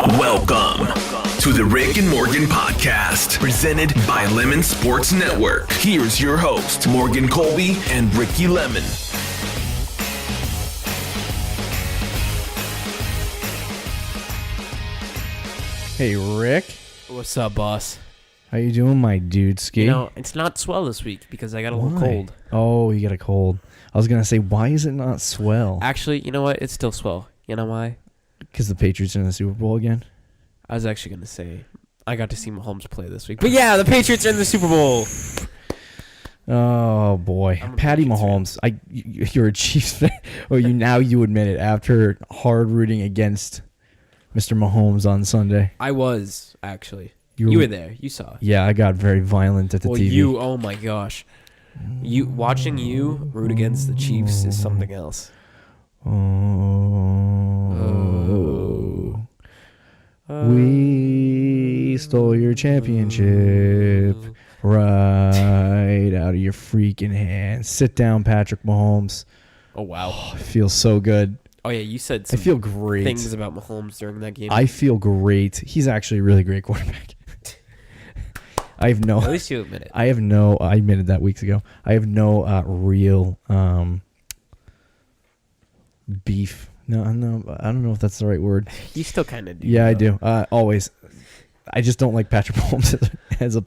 Welcome to the Rick and Morgan podcast, presented by Lemon Sports Network. Here's your host, Morgan Colby and Ricky Lemon. Hey, Rick. What's up, boss? How you doing, my dude ski? You know, it's not swell this week because I got a little cold. Oh, you got a cold. I was going to say, why is it not swell? Actually, you know what? It's still swell. You know why? Because the Patriots are in the Super Bowl again? I was actually going to say, I got to see Mahomes play this week. But yeah, the Patriots are in the Super Bowl. Oh, boy. Patty Mahomes. You're a Chiefs fan. Well, you admit it after hard rooting against Mr. Mahomes on Sunday. I was, actually. You were there. You saw. Yeah, I got very violent at the TV. Oh my gosh. Watching you root against the Chiefs is something else. We stole your championship right out of your freaking hands. Sit down, Patrick Mahomes. Oh, wow. Oh, it feels so good. Oh, yeah, you said I feel great. things about Mahomes during that game. I feel great. He's actually a really great quarterback. At least you admit it. I admitted that weeks ago. I have no real beef. No, I don't know if that's the right word. You still kind of do. Yeah, I do. Always. I just don't like Patrick Mahomes as a.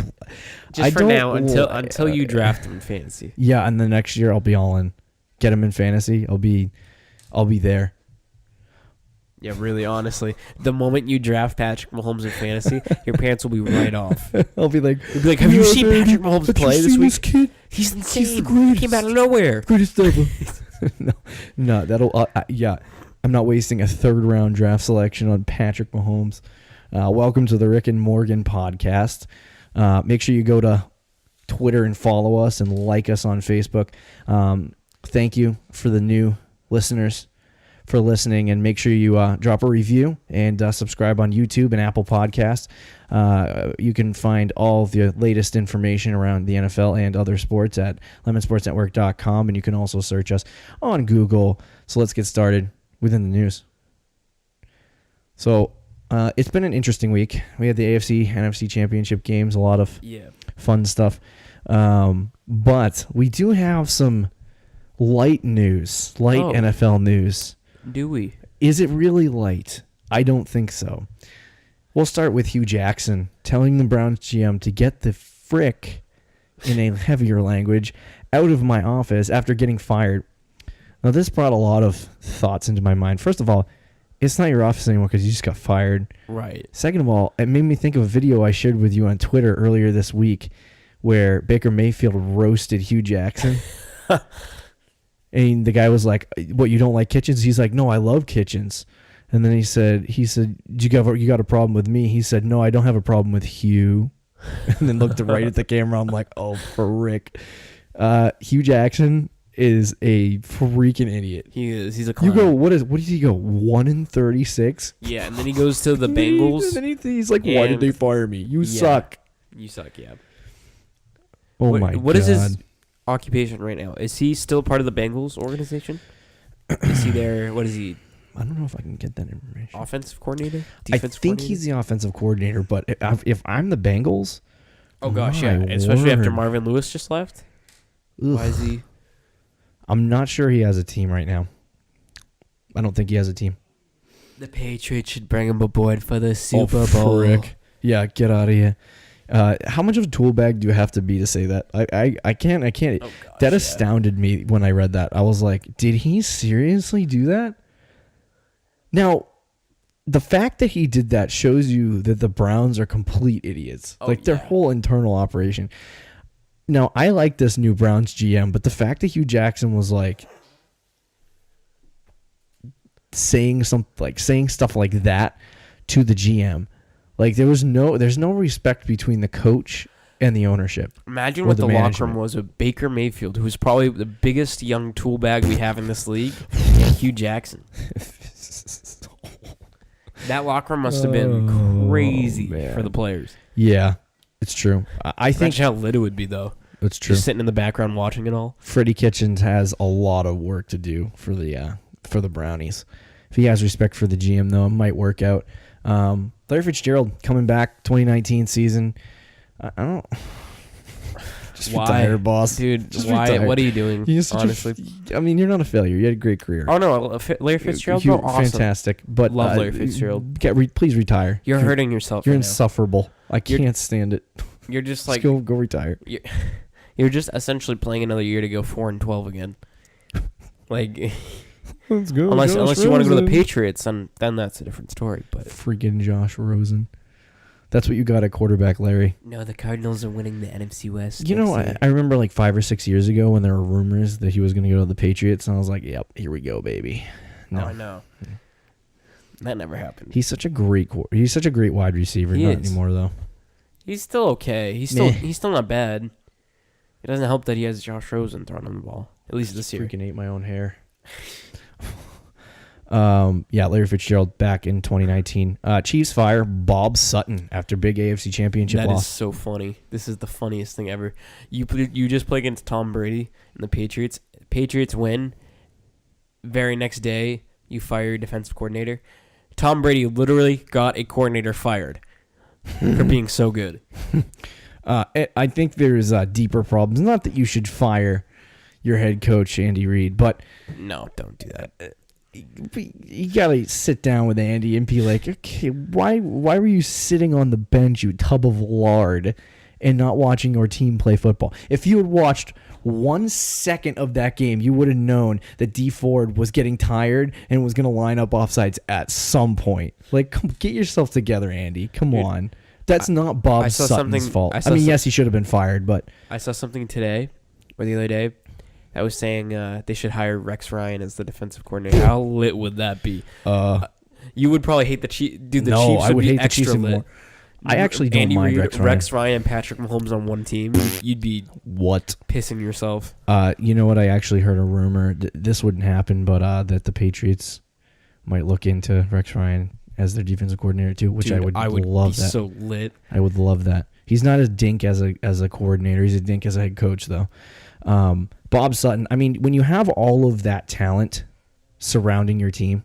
Just for now, until you draft him in fantasy. Yeah, and the next year I'll be all in. Get him in fantasy. I'll be there. Yeah, really, honestly. The moment you draft Patrick Mahomes in fantasy, your pants will be right off. I'll be like, have you seen Patrick Mahomes play this week? This kid? He's insane. He's the greatest. He came out of nowhere. Greatest ever. No, that'll, yeah. I'm not wasting a third-round draft selection on Patrick Mahomes. Welcome to the Rick and Morgan podcast. Make sure you go to Twitter and follow us and like us on Facebook. Thank you for the new listeners for listening, and make sure you drop a review and subscribe on YouTube and Apple Podcasts. You can find all the latest information around the NFL and other sports at lemonsportsnetwork.com, and you can also search us on Google. So let's get started within the news. So it's been an interesting week. We had the AFC NFC Championship games, a lot of fun stuff. But we do have some light news, NFL news. Do we? Is it really light? I don't think so. We'll start with Hue Jackson telling the Browns GM to get the frick, in a heavier language, out of my office after getting fired. Now, this brought a lot of thoughts into my mind. First of all, it's not your office anymore because you just got fired. Right. Second of all, it made me think of a video I shared with you on Twitter earlier this week where Baker Mayfield roasted Hue Jackson. And the guy was like, "What, you don't like Kitchens?" He's like, "No, I love Kitchens." And then he said, "You got a problem with me?" He said, "No, I don't have a problem with Hugh." And then looked right at the camera. I'm like, "Oh, for Rick." Hue Jackson is a freaking idiot. He is. He's a clown. You go, what does he go? 1-36? Yeah, and then he goes to the Bengals. And then he's like, "Why did they fire me? You suck." You suck, yeah. Oh my God. What is his occupation right now? Is he still part of the Bengals organization? Is he there? What is he? I don't know if I can get that information. Offensive coordinator? Defensive coordinator? He's the offensive coordinator, but if I'm the Bengals... Oh, gosh, yeah. Especially after Marvin Lewis just left. Ugh. Why is he... I'm not sure he has a team right now. I don't think he has a team. The Patriots should bring him aboard for the Super Bowl. Frick. Yeah, get out of here. How much of a tool bag do you have to be to say that? I can't. Oh, gosh, that astounded me when I read that. I was like, did he seriously do that? Now, the fact that he did that shows you that the Browns are complete idiots. Their whole internal operation. Now, I like this new Browns GM, but the fact that Hue Jackson was like saying stuff like that to the GM. Like there's no respect between the coach and the ownership. Imagine what the locker room was with Baker Mayfield, who's probably the biggest young tool bag we have in this league, and Hue Jackson. That locker room must have been crazy for the players. Yeah, it's true. I think imagine how lit it would be, though. It's true. Just sitting in the background watching it all. Freddie Kitchens has a lot of work to do for the Brownies. If he has respect for the GM, though, it might work out. Larry Fitzgerald coming back 2019 season. I don't. Just retire, boss. Dude, Just why? retire. What are you doing? Honestly, I mean, you're not a failure. You had a great career. Oh no, Larry Fitzgerald, You're awesome. fantastic. But Love Larry Fitzgerald. Please retire. You're hurting yourself. You're right insufferable. I can't stand it. You're just Just like go retire. You're just essentially playing another year to go 4-12 again. Like, Let's go. unless you want to go to the Rosen. Patriots, then that's a different story. But Freaking Josh Rosen. That's what you got at quarterback, Larry. no, the Cardinals are winning the NFC West. You know, I remember like 5 or 6 years ago when there were rumors that he was going to go to the Patriots, and I was like, "Yep, here we go, baby." No, I know. That never happened. he's such a great wide receiver. He Not is. anymore though. He's still okay. He's still not bad. It doesn't help that he has Josh Rosen throwing him the ball. At least this year. Freaking ate my own hair. Yeah, Larry Fitzgerald back in 2019. Chiefs fire Bob Sutton after big AFC Championship That loss. is so funny. This is the funniest thing ever. You just play against Tom Brady and the Patriots. Patriots win. Very next day, you fire your defensive coordinator. Tom Brady literally got a coordinator fired for being so good. I think there's deeper problems. Not that you should fire your head coach, Andy Reid, but No, don't do that. you gotta sit down with Andy and be like, okay, why were you sitting on the bench, you tub of lard, and not watching your team play football? If you had watched 1 second of that game, you would have known that D Ford was getting tired and was gonna line up offsides at some point. Like, come get yourself together, Andy. Come on. That's not Bob Sutton's fault. I mean, yes, he should have been fired, but I saw something today or the other day that was saying they should hire Rex Ryan as the defensive coordinator. How lit would that be? You would probably hate the Chiefs. Dude, the Chiefs I would be hate the extra Chiefs lit. more. I actually don't Andy mind Reid, Rex Ryan. and Patrick Mahomes on one team. You'd be What? pissing yourself. You know what? I actually heard a rumor. This wouldn't happen, but that the Patriots might look into Rex Ryan as their defensive coordinator too, which Dude, I would love be that. so lit. I would love that. He's not as dink as a coordinator. He's a dink as a head coach, though. Bob Sutton. I mean, when you have all of that talent surrounding your team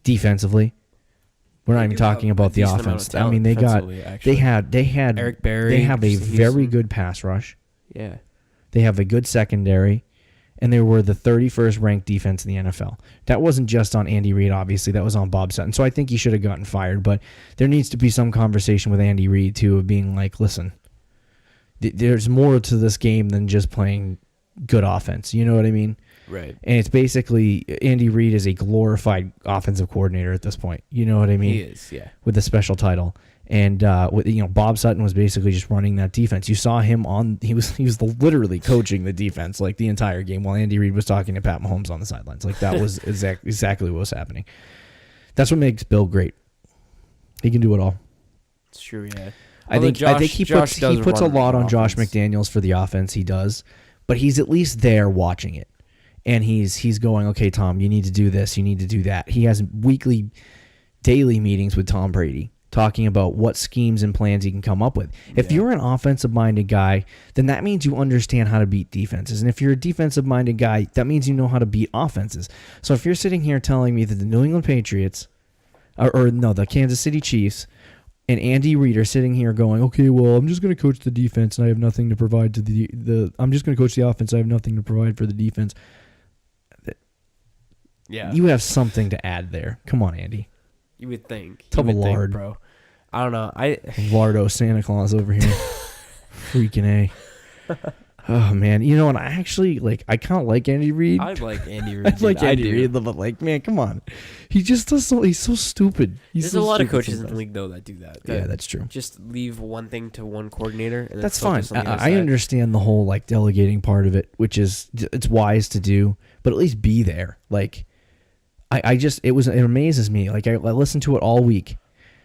defensively, we're not even talking about the offense. I mean, they had Eric Berry. They have a very good pass rush. Yeah. They have a good secondary, and they were the 31st ranked defense in the NFL. That wasn't just on Andy Reid, obviously. That was on Bob Sutton. So I think he should have gotten fired, but there needs to be some conversation with Andy Reid, too, of being like, listen, there's more to this game than just playing good offense. You know what I mean? Right. And it's basically Andy Reid is a glorified offensive coordinator at this point. You know what I mean? He is, yeah. With the special title. And Bob Sutton was basically just running that defense. You saw him he was literally coaching the defense like the entire game while Andy Reid was talking to Pat Mahomes on the sidelines. Like that was exactly what was happening. That's what makes Bill great. He can do it all. It's true, yeah. I think he puts a lot on Josh McDaniels for the offense. He does, but he's at least there watching it, and he's going, okay, Tom, you need to do this, you need to do that. He has daily meetings with Tom Brady, talking about what schemes and plans he can come up with. If you're an offensive-minded guy, then that means you understand how to beat defenses. And if you're a defensive-minded guy, that means you know how to beat offenses. So if you're sitting here telling me that the New England Patriots, the Kansas City Chiefs, and Andy Reid are sitting here going, okay, well, I'm just going to coach the defense and I have nothing to provide to I'm just going to coach the offense. I have nothing to provide for the defense. Yeah. You have something to add there. Come on, Andy. You would think. Tub of lard. Bro. I don't know. Lardo Santa Claus over here. Freaking A. Oh, man. You know what? I kind of like Andy Reid. I like Andy Reid. I like Andy Reid, but man, come on. He just does he's so stupid. There's a lot of coaches in the league, though, that do that. Yeah, that's true. Just leave one thing to one coordinator. And that's fine. I understand the whole delegating part of it, which is it's wise to do, but at least be there. It amazes me. I listened to it all week,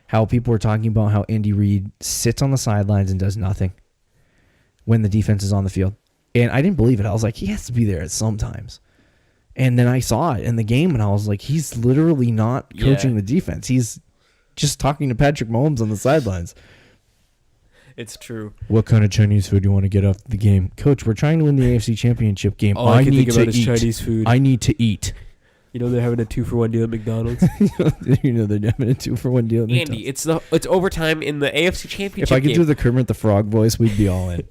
how people were talking about how Andy Reid sits on the sidelines and does nothing when the defense is on the field. And I didn't believe it. I was like, he has to be there at some times. And then I saw it in the game, and I was like, he's literally not coaching the defense. He's just talking to Patrick Mahomes on the sidelines. It's true. What kind of Chinese food do you want to get after the game? Coach, we're trying to win the AFC Championship game. All I need to eat Chinese food. I need to eat. You know they're having a 2-for-1 deal at McDonald's. You know they're having a 2-for-1 deal. Andy, it's overtime in the AFC Championship. If I could game. do the Kermit the Frog voice, we'd be all in.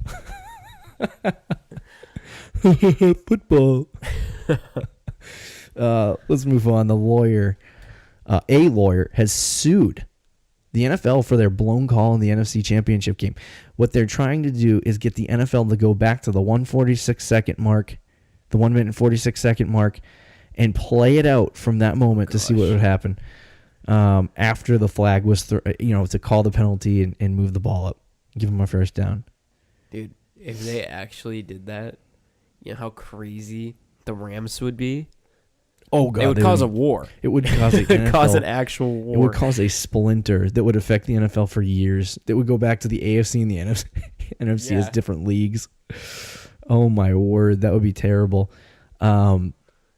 Football. Let's move on. A lawyer has sued the NFL for their blown call in the NFC Championship game. What they're trying to do is get the NFL to go back to the 1:46-second mark, the 1 minute and 46-second mark, and play it out from that moment to see what would happen after the flag was, to call the penalty and move the ball up, give them a first down. Dude, if they actually did that, you know how crazy the Rams would be? Oh, God. It would cause a war. It would cause an actual war. It would cause a splinter that would affect the NFL for years. That would go back to the AFC and the NFC as different leagues. Oh, my word. That would be terrible.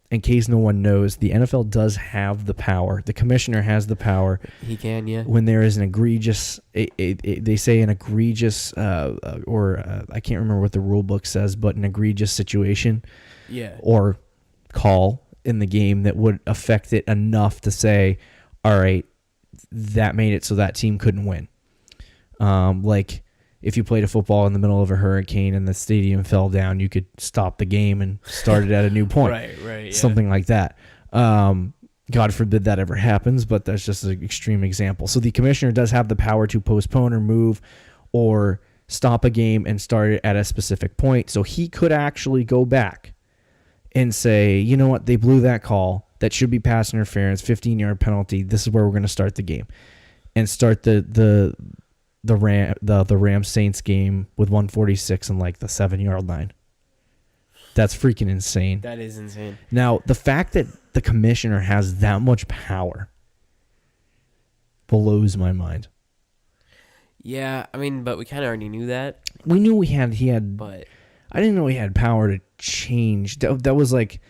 In case no one knows, the NFL does have the power. The commissioner has the power. He can, yeah. When there is an egregious, they say an egregious, I can't remember what the rule book says, but an egregious situation, or call in the game that would affect it enough to say, all right, that made it so that team couldn't win. Like if you played a football in the middle of a hurricane and the stadium fell down, you could stop the game and start it at a new point. Right. Something like that. God forbid that ever happens, but that's just an extreme example. So the commissioner does have the power to postpone or move or stop a game and start it at a specific point. So he could actually go back and say, you know what, they blew that call. That should be pass interference, 15-yard penalty. This is where we're going to start the game, and start the Rams Saints game with 146 and like the 7-yard line. That's freaking insane. That is insane. Now, the fact that the commissioner has that much power blows my mind. Yeah, I mean, but we kind of already knew that. We knew he had, but I didn't know he had power to change. That was like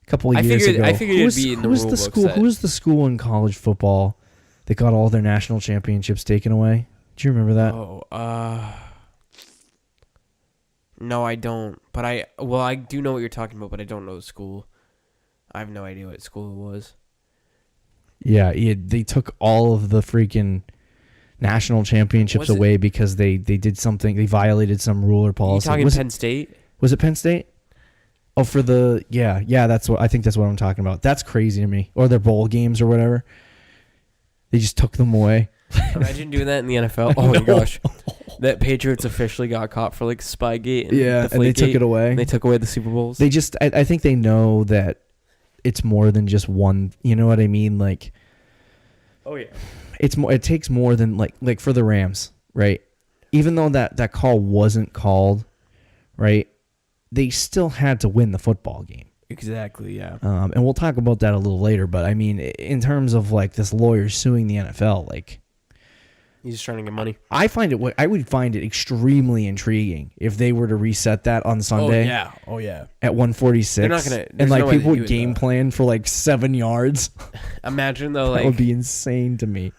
a couple of years ago. I figured it'd be in the rule book. Who was the school in college football that got all their national championships taken away? Do you remember that? No, I don't. But I do know what you're talking about, but I don't know the school. I have no idea what school it was. Yeah, they took all of the freaking national championships away because they did something. They violated some rule or policy. You talking Penn State? Was it Penn State? Oh, for the that's what I think. That's what I'm talking about. That's crazy to me. Or their bowl games or whatever. They just took them away. Imagine doing that in the NFL. Oh my gosh, that Patriots officially got caught for like Spygate. And they took it away. And they took away the Super Bowls. They just, I think they know that it's more than just one. You know what I mean? Like, oh yeah, it's more. It takes more than like for the Rams, right? Even though that call wasn't called, right? They still had to win the football game. Exactly, yeah. And we'll talk about that a little later. But I mean, in terms of like this lawyer suing the NFL, like he's just trying to get money. I would find it extremely intriguing if they were to reset that on Sunday. Oh yeah. At 146. They're not gonna. And like people would game plan for like 7 yards. Imagine though, that would be insane to me.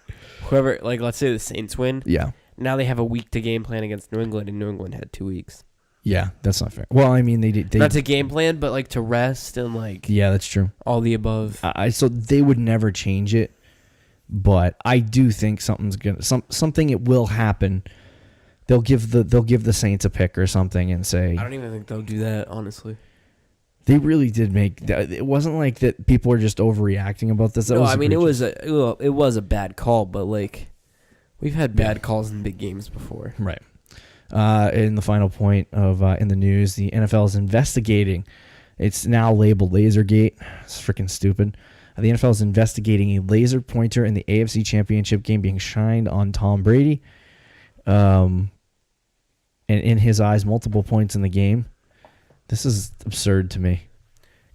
Whoever, like, let's say the Saints win. Yeah. Now they have a week to game plan against New England, and New England had 2 weeks. Yeah, that's not fair. Well, I mean, they not to game plan, but like to rest and like. Yeah, that's true. All the above. So they would never change it, but I do think something it will happen. They'll give the Saints a pick or something and say. I don't even think they'll do that, honestly. They really did make. It wasn't like that. People were just overreacting about this. No, I mean it was a bad call, but like we've had bad calls in big games before, right? In the final point of in the news, the NFL is investigating. It's now labeled Lasergate. It's freaking stupid. The NFL is investigating a laser pointer in the AFC Championship game being shined on Tom Brady. And in his eyes, multiple points in the game. This is absurd to me.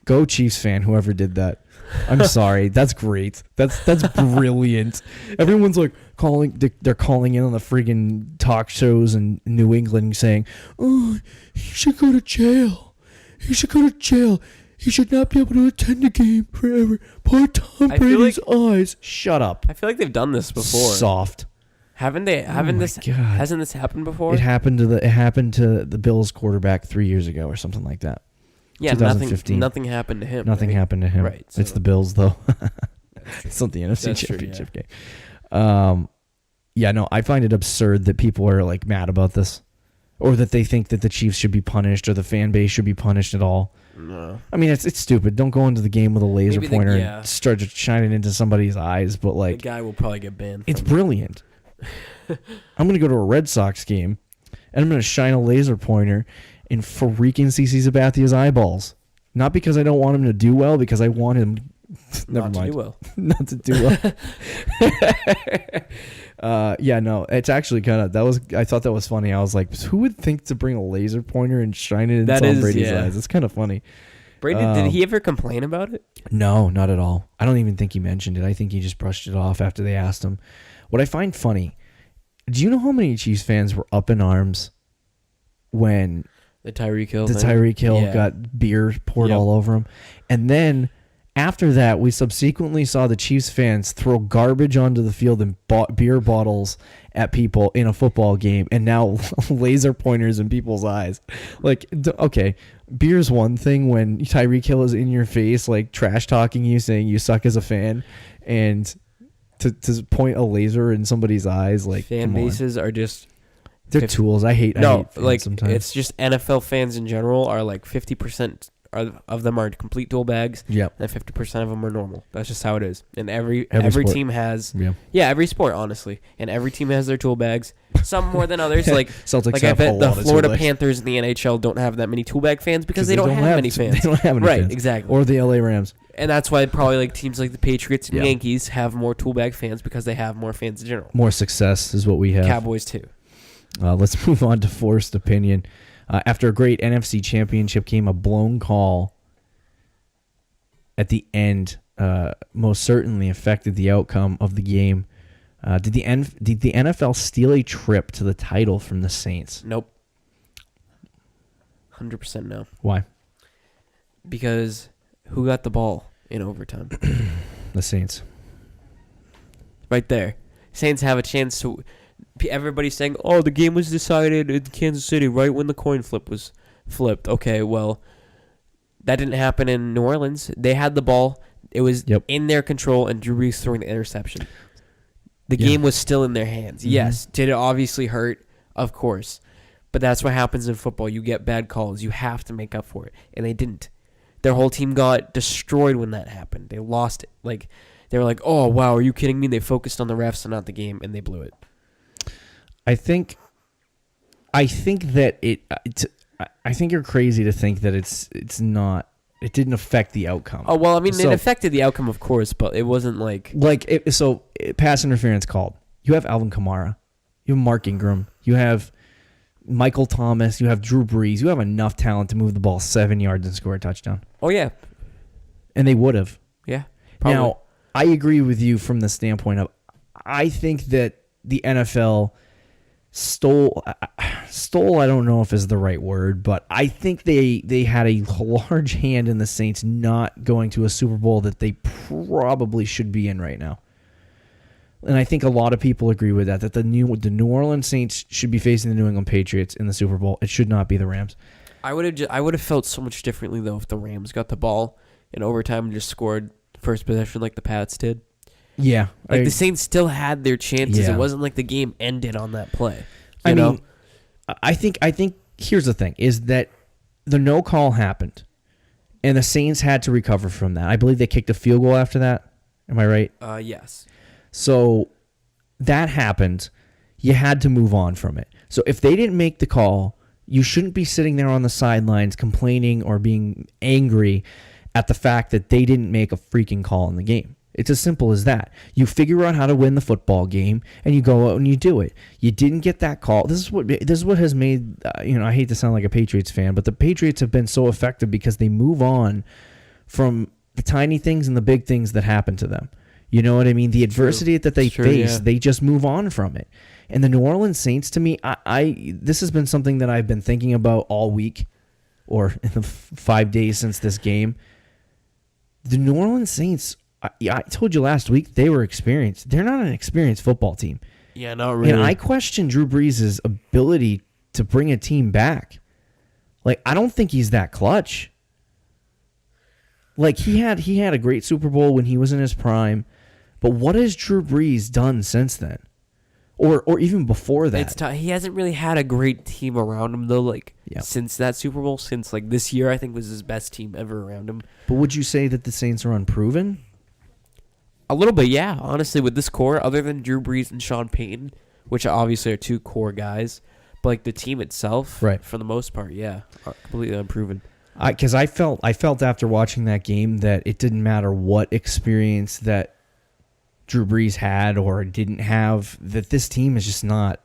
Go Chiefs fan, whoever did that. I'm sorry. That's great. That's brilliant. Everyone's like they're calling in on the friggin' talk shows in New England saying, "Oh, he should go to jail. He should go to jail. He should not be able to attend a game forever." Poor Tom Brady's eyes. Shut up. I feel like they've done this before. Soft. Haven't they? Hasn't this happened before? It happened to the Bills quarterback 3 years ago or something like that. Yeah, 2015. nothing happened to him. Nothing happened to him. Right. It's the Bills, though. That's true. It's not the NFC That's true, Championship game. Yeah, no, I find it absurd that people are like mad about this, or that they think that the Chiefs should be punished or the fan base should be punished at all. No. I mean, it's stupid. Don't go into the game with a laser Maybe pointer and start shining into somebody's eyes. But like, the guy will probably get banned. It's brilliant. I'm gonna go to a Red Sox game, and I'm gonna shine a laser pointer in freaking CC Sabathia's eyeballs. Not because I don't want him to do well, because I want him. Never Not mind. to do well. Not to do well. Yeah, no, it's actually kind of I thought that was funny. I was like, who would think to bring a laser pointer and shine it in Tom Brady's eyes? It's kind of funny. Brady, did he ever complain about it? No, not at all. I don't even think he mentioned it. I think he just brushed it off after they asked him. What I find funny, do you know how many Chiefs fans were up in arms when the Tyreek Hill got beer poured all over him? And then after that, we subsequently saw the Chiefs fans throw garbage onto the field and beer bottles at people in a football game, and now laser pointers in people's eyes. Like, okay, beer's one thing when Tyreek Hill is in your face, like trash talking you, saying you suck as a fan, and to point a laser in somebody's eyes, like fan bases are just they're tools. I hate like sometimes. It's just NFL fans in general are like 50% of them are complete tool bags. Yep. And 50% of them are normal. That's just how it is. And every team has every sport, honestly, and every team has their tool bags. Some more than others. Like Celtics like I bet the Florida Panthers in the NHL don't have that many tool bag fans because they don't have many fans. They don't have any fans. Right, exactly. Or the LA Rams. And that's why probably like teams like the Patriots and Yankees have more tool bag fans because they have more fans in general. More success is what we have. Cowboys too. Let's move on to forced opinion. After a great NFC Championship came a blown call at the end, most certainly affected the outcome of the game. Did the NFL steal a trip to the title from the Saints? Nope. 100% no. Why? Because who got the ball in overtime? The Saints. Right there. Saints have a chance to... Everybody's saying, oh, the game was decided in Kansas City right when the coin flip was flipped. Okay, well, that didn't happen in New Orleans. They had the ball. It was in their control, and Drew Brees throwing the interception. The game was still in their hands. Mm-hmm. Yes. Did it obviously hurt? Of course. But that's what happens in football. You get bad calls. You have to make up for it. And they didn't. Their whole team got destroyed when that happened. They lost it. Like, they were like, oh, wow, are you kidding me? They focused on the refs and not the game, and they blew it. I think that I think you're crazy to think that it's not. It didn't affect the outcome. Oh well, I mean, it affected the outcome, of course, but it wasn't like pass interference called. You have Alvin Kamara, you have Mark Ingram, you have Michael Thomas, you have Drew Brees. You have enough talent to move the ball 7 yards and score a touchdown. Oh yeah, and they would have. Yeah. Probably. Now I agree with you from the standpoint of I think that the NFL stole I don't know if is the right word, but I think they had a large hand in the Saints not going to a Super Bowl that they probably should be in right now. And I think a lot of people agree with that the New Orleans Saints should be facing the New England Patriots in the Super Bowl. It should not be the Rams. I would have felt so much differently though if the Rams got the ball in overtime and just scored first possession like the Pats did. Yeah. Like the Saints still had their chances. Yeah. It wasn't like the game ended on that play. I mean, I think here's the thing, is that the no call happened, and the Saints had to recover from that. I believe they kicked a field goal after that. Am I right? Yes. So that happened. You had to move on from it. So if they didn't make the call, you shouldn't be sitting there on the sidelines complaining or being angry at the fact that they didn't make a freaking call in the game. It's as simple as that. You figure out how to win the football game, and you go out and you do it. You didn't get that call. This is what has made I hate to sound like a Patriots fan, but the Patriots have been so effective because they move on from the tiny things and the big things that happen to them. You know what I mean? The adversity that they face, they just move on from it. And the New Orleans Saints, to me, this has been something that I've been thinking about all week, or in the 5 days since this game. The New Orleans Saints, I told you last week, they were experienced. They're not an experienced football team. Yeah, not really. And I question Drew Brees' ability to bring a team back. Like, I don't think he's that clutch. Like he had a great Super Bowl when he was in his prime, but what has Drew Brees done since then, or even before that? It's he hasn't really had a great team around him though. Like since that Super Bowl, since like this year, I think was his best team ever around him. But would you say that the Saints are unproven? A little bit, yeah. Honestly, with this core, other than Drew Brees and Sean Payton, which obviously are two core guys, but like the team itself, right, for the most part, yeah, are completely unproven. Because I felt after watching that game that it didn't matter what experience that Drew Brees had or didn't have, that this team is just not.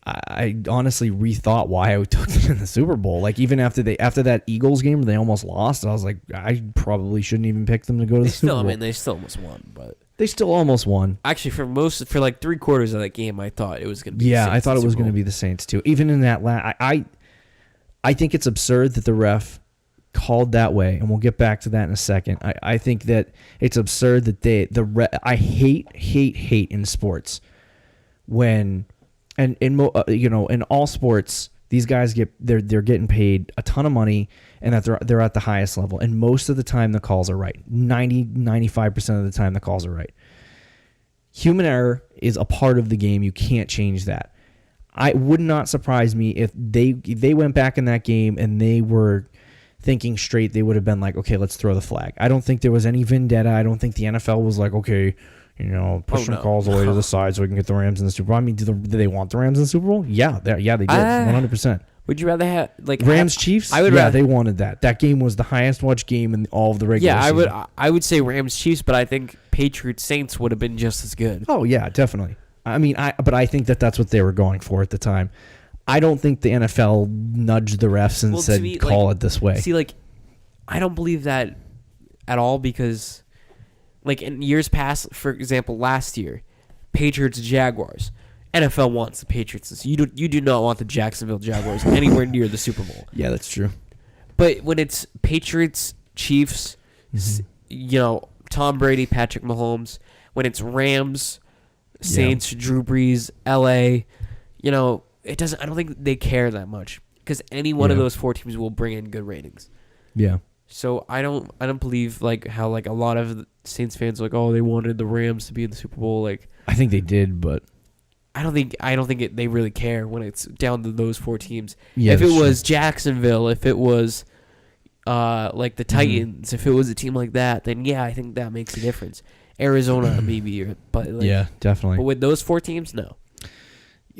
I honestly rethought why I took them in the Super Bowl. Like even after that Eagles game where they almost lost, I was like, I probably shouldn't even pick them to go to the Super Bowl. I mean, they still almost won, but they still almost won. Actually, for like 3/4 of that game, I thought it was going to be. Yeah, I thought it was going to be the Saints too. Even in that I think it's absurd that the ref called that way, and we'll get back to that in a second. I think that it's absurd that I hate in sports when in all sports these guys they're getting paid a ton of money and that they're at the highest level, and most of the time the calls are right. 95% of the time the calls are right. Human error is a part of the game. You can't change that. I would not surprise me if they went back in that game and they were thinking straight. They would have been like, okay, let's throw the flag. I don't think there was any vendetta. I don't think the NFL was like, okay, push some calls away to the side so we can get the Rams in the Super Bowl. I mean, do they want the Rams in the Super Bowl? Yeah, they did, 100%. Would you rather have Rams Chiefs? They wanted that. That game was the highest watched game in all of the regular season. Yeah, I would say Rams Chiefs, but I think Patriots Saints would have been just as good. Oh yeah, definitely. I mean, but I think that's what they were going for at the time. I don't think the NFL nudged the refs and said, call it this way. See, I don't believe that at all because, in years past, for example, last year, Patriots Jaguars, NFL wants the Patriots. You do not want the Jacksonville Jaguars anywhere near the Super Bowl. Yeah, that's true. But when it's Patriots, Chiefs, Tom Brady, Patrick Mahomes, when it's Rams, Saints, Drew Brees, LA, it doesn't. I don't think they care that much because any one of those four teams will bring in good ratings. Yeah. So I don't believe how a lot of Saints fans they wanted the Rams to be in the Super Bowl. I think they did, but I don't think they really care when it's down to those four teams. Yeah, if it was Jacksonville, if it was the Titans, if it was a team like that, then I think that makes a difference. Arizona maybe, but yeah, definitely. But with those four teams, no.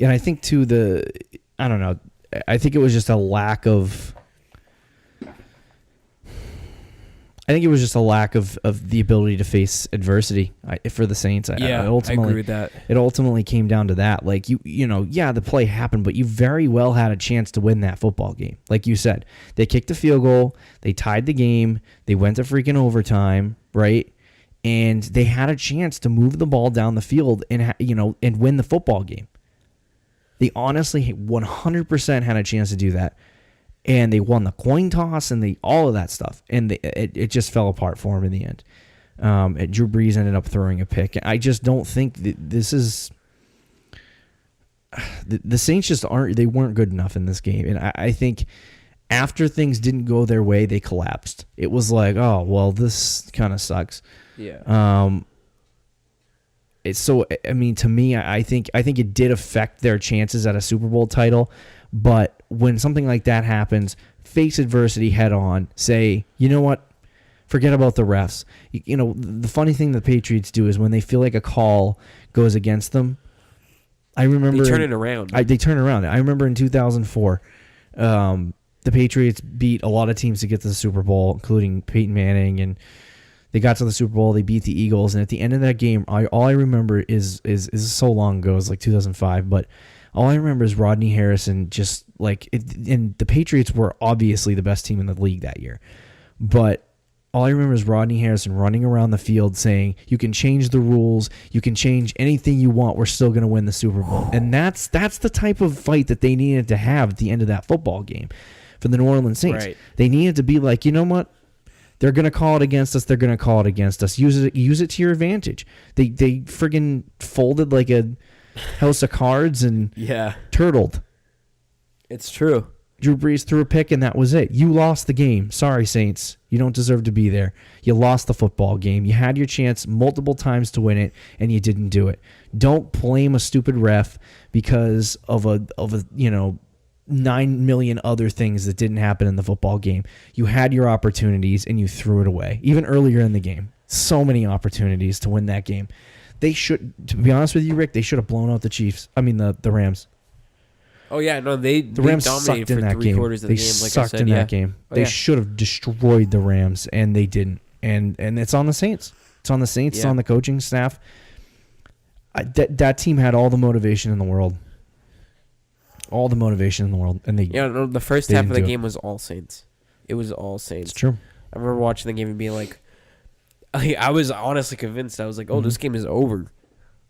And I think too I don't know. I think it was just a lack of. I think it was just a lack of the ability to face adversity for the Saints. I agree with that. It ultimately came down to that. The play happened, but you very well had a chance to win that football game. Like you said, they kicked a field goal, they tied the game, they went to freaking overtime, right? And they had a chance to move the ball down the field and win the football game. They honestly 100% had a chance to do that. And they won the coin toss and all of that stuff. And it just fell apart for him in the end. And Drew Brees ended up throwing a pick. I just don't think this is... The Saints just weren't good enough in this game. And I think after things didn't go their way, they collapsed. It was like, oh, well, this kind of sucks. Yeah. To me, I think it did affect their chances at a Super Bowl title. But when something like that happens, face adversity head on. Say, you know what? Forget about the refs. The funny thing the Patriots do is when they feel like a call goes against them, I remember... They turn it around. They turn around. I remember in 2004, the Patriots beat a lot of teams to get to the Super Bowl, including Peyton Manning, and they got to the Super Bowl. They beat the Eagles, and at the end of that game, all I remember is so long ago. It was 2005, but... All I remember is Rodney Harrison and the Patriots were obviously the best team in the league that year. But all I remember is Rodney Harrison running around the field saying, you can change the rules, you can change anything you want, we're still going to win the Super Bowl. And that's the type of fight that they needed to have at the end of that football game for the New Orleans Saints. Right. They needed to be like, you know what? They're going to call it against us. They're going to call it against us. Use it to your advantage. They friggin' folded like a... house of cards and turtled. It's true. Drew Brees threw a pick, and that was it. You lost the game. Sorry, Saints. You don't deserve to be there. You lost the football game. You had your chance multiple times to win it, and you didn't do it. Don't blame a stupid ref because of a 9 million other things that didn't happen in the football game. You had your opportunities, and you threw it away. Even earlier in the game. So many opportunities to win that game. They should, to be honest with you, Rick, they should have blown out the Rams. Oh yeah, no, they Rams dominated sucked in for that 3 game. quarters of They the game. Like sucked I said, in that game. They should have destroyed the Rams, and they didn't. And it's on the Saints. It's on the Saints. It's on the coaching staff. That team had all the motivation in the world. All the motivation in the world, and the first half of the game was all Saints. It was all Saints. It's true. I remember watching the game and being like, I was honestly convinced. I was like, this game is over.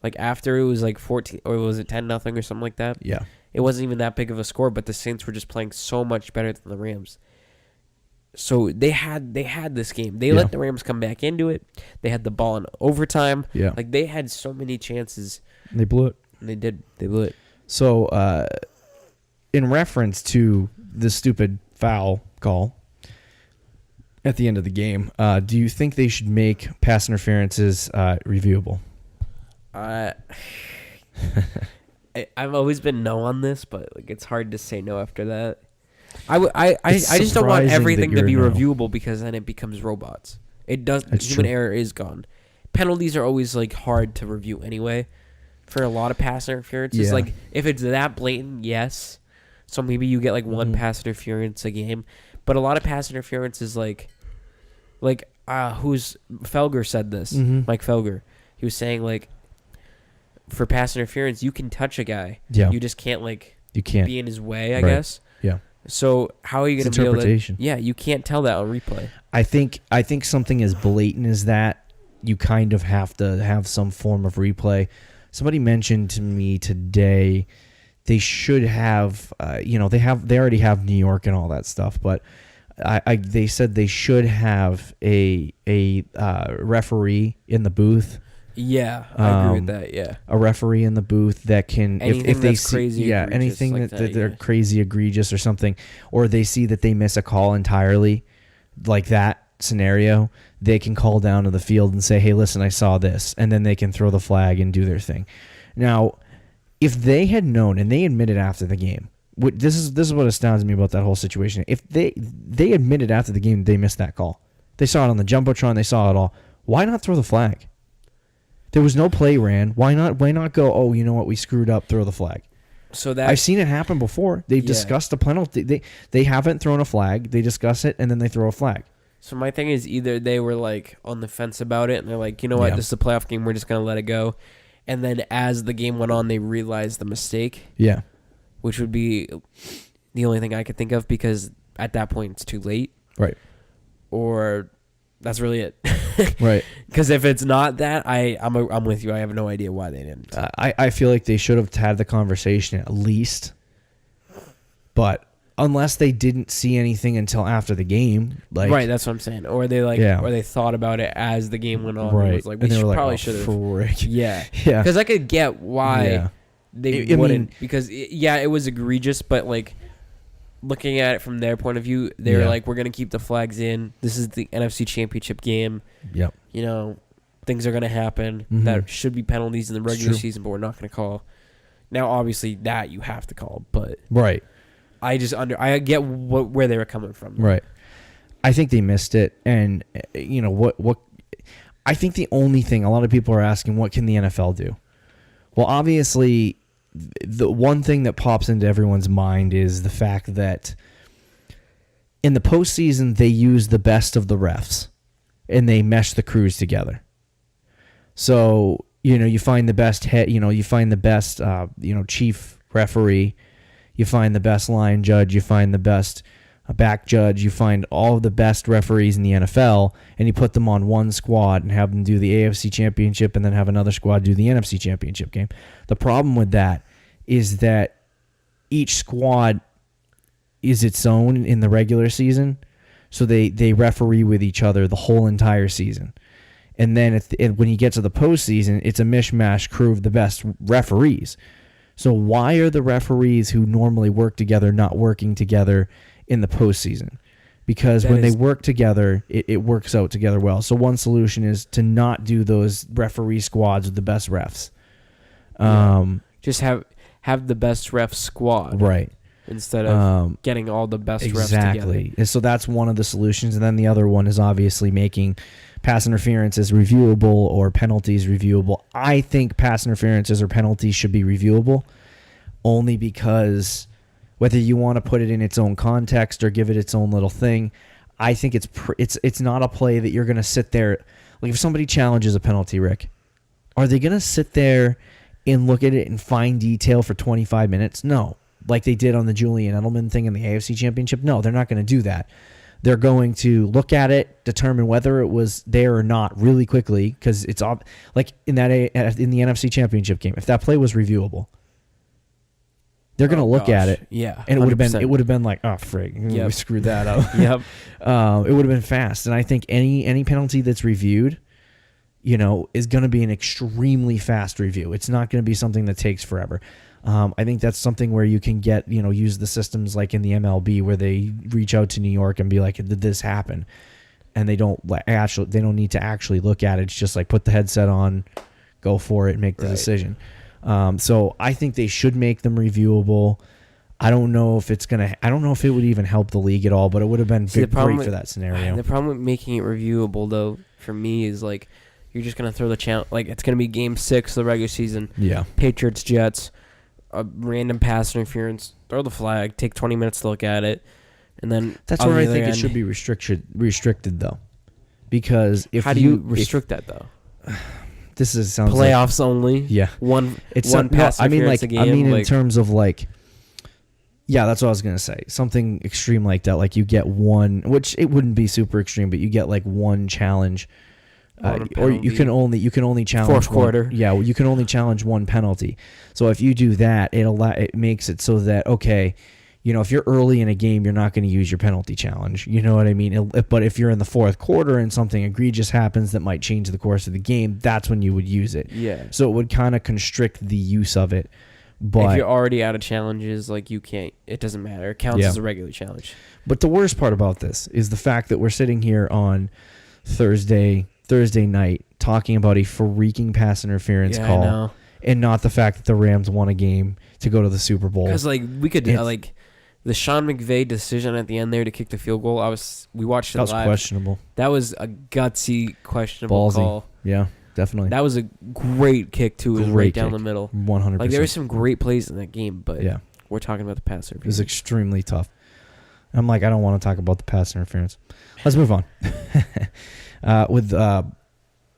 Like after it was like 14, or was it 10-0 or something like that? Yeah. It wasn't even that big of a score, but the Saints were just playing so much better than the Rams. So they had this game. They let the Rams come back into it. They had the ball in overtime. Yeah. Like they had so many chances. They blew it. And they did. They blew it. So, in reference to the stupid foul call at the end of the game, do you think they should make pass interferences reviewable? I've always been no on this, but like it's hard to say no after that. I just don't want everything to be reviewable because then it becomes robots. It does. Human error is gone. Penalties are always like hard to review anyway. For a lot of pass interferences, like if it's that blatant, yes. So maybe you get like one pass interference a game, but a lot of pass interference is like who's Felger said this? Mike Felger. He was saying like for pass interference, you can touch a guy. Yeah. You just can't be in his way, I guess. Yeah. So how are you going to be able to? Yeah, you can't tell that on replay. I think something as blatant as that, you kind of have to have some form of replay. Somebody mentioned to me today they should have, they already have New York and all that stuff, but they said they should have a referee in the booth. Yeah, I agree with that. Yeah, a referee in the booth that can, if they see crazy, anything like that they're crazy egregious or something, or they see that they miss a call entirely, like that scenario, they can call down to the field and say, "Hey, listen, I saw this," and then they can throw the flag and do their thing. Now, if they had known, and they admitted after the game, this is what astounds me about that whole situation. If they admitted after the game they missed that call, they saw it on the jumbotron, they saw it all. Why not throw the flag? There was no play ran. Why not go, oh, you know what, we screwed up, throw the flag. So that I've seen it happen before. They've discussed the penalty. They haven't thrown a flag. They discuss it, and then they throw a flag. So my thing is either they were like on the fence about it, and they're like, you know what, this is a playoff game, we're just going to let it go. And then as the game went on, they realized the mistake. Yeah. Which would be the only thing I could think of because at that point it's too late. Right. Or that's really it. Right. Because if it's not that, I'm with you. I have no idea why they didn't. I feel like they should have had the conversation at least. But unless they didn't see anything until after the game, like right, that's what I'm saying. Or they or they thought about it as the game went on. Right. And it was like we probably should have. Yeah. Yeah. Because I could get why they wouldn't. Because it was egregious, but like looking at it from their point of view, they were like, we're gonna keep the flags in. This is the NFC Championship game. Yep. You know, things are gonna happen. That should be penalties in the regular season, but we're not gonna call. Now, obviously, that you have to call, but right. I get where they were coming from. Right. I think they missed it, and you know what I think the only thing a lot of people are asking, what can the NFL do? Well, obviously, the one thing that pops into everyone's mind is the fact that in the postseason they use the best of the refs, and they mesh the crews together. So you find the best head, you find the best chief referee. You find the best line judge, you find the best back judge, you find all of the best referees in the NFL, and you put them on one squad and have them do the AFC Championship and then have another squad do the NFC Championship game. The problem with that is that each squad is its own in the regular season, so they referee with each other the whole entire season. And then when you get to the postseason, it's a mishmash crew of the best referees. So why are the referees who normally work together not working together in the postseason? Because when they work together, it works out together well. So one solution is to not do those referee squads with the best refs. Just have the best ref squad. Right. Instead of getting all the best refs together. Exactly. And so that's one of the solutions. And then the other one is obviously making pass interferences reviewable or penalties reviewable. I think pass interferences or penalties should be reviewable only because whether you want to put it in its own context or give it its own little thing, I think it's not a play that you're going to sit there. Like if somebody challenges a penalty, Rick, are they going to sit there and look at it in fine detail for 25 minutes? No. Like they did on the Julian Edelman thing in the AFC Championship? No, they're not going to do that. They're going to look at it, determine whether it was there or not really quickly, because it's like in the NFC Championship game. If that play was reviewable, they're going to look at it. Yeah, and it would have been like, oh frig, we screwed that up. Yep. It would have been fast, and I think any penalty that's reviewed, is going to be an extremely fast review. It's not going to be something that takes forever. I think that's something where you can get, use the systems like in the MLB where they reach out to New York and be like, did this happen? And they don't need to actually look at it. It's just like put the headset on, go for it, and make the decision. So I think they should make them reviewable. I don't know if it would even help the league at all, but it would have been great for that scenario. The problem with making it reviewable, though, for me is like you're just going to throw the challenge. Like it's going to be game 6 of the regular season. Yeah. Patriots, Jets. A random pass interference, throw the flag, take 20 minutes to look at it, and then that's where I think it should be restricted though, because how do you restrict that though? This sounds playoffs like, only. Yeah, one pass. I mean, a game, in terms of like, yeah, that's what I was gonna say. Something extreme like that, like you get one, which it wouldn't be super extreme, but you get like one challenge. Or you can only challenge fourth quarter. Yeah, you can only challenge one penalty. So if you do that, it makes it so that if you're early in a game, you're not going to use your penalty challenge. You know what I mean? But if you're in the fourth quarter and something egregious happens that might change the course of the game, that's when you would use it. Yeah. So it would kind of constrict the use of it. But if you're already out of challenges, like you can't. It doesn't matter. It counts as a regular challenge. But the worst part about this is the fact that we're sitting here on Thursday night talking about a freaking pass interference call, and not the fact that the Rams won a game to go to the Super Bowl. Because we could the Sean McVay decision at the end there to kick the field goal. We watched it live. That was questionable. That was a gutsy, questionable call. Yeah, definitely. That was a great kick too. It was right down the middle. 100%. Like there were some great plays in that game, but we're talking about the pass interference. It was extremely tough. I'm like, I don't want to talk about the pass interference. Let's move on. With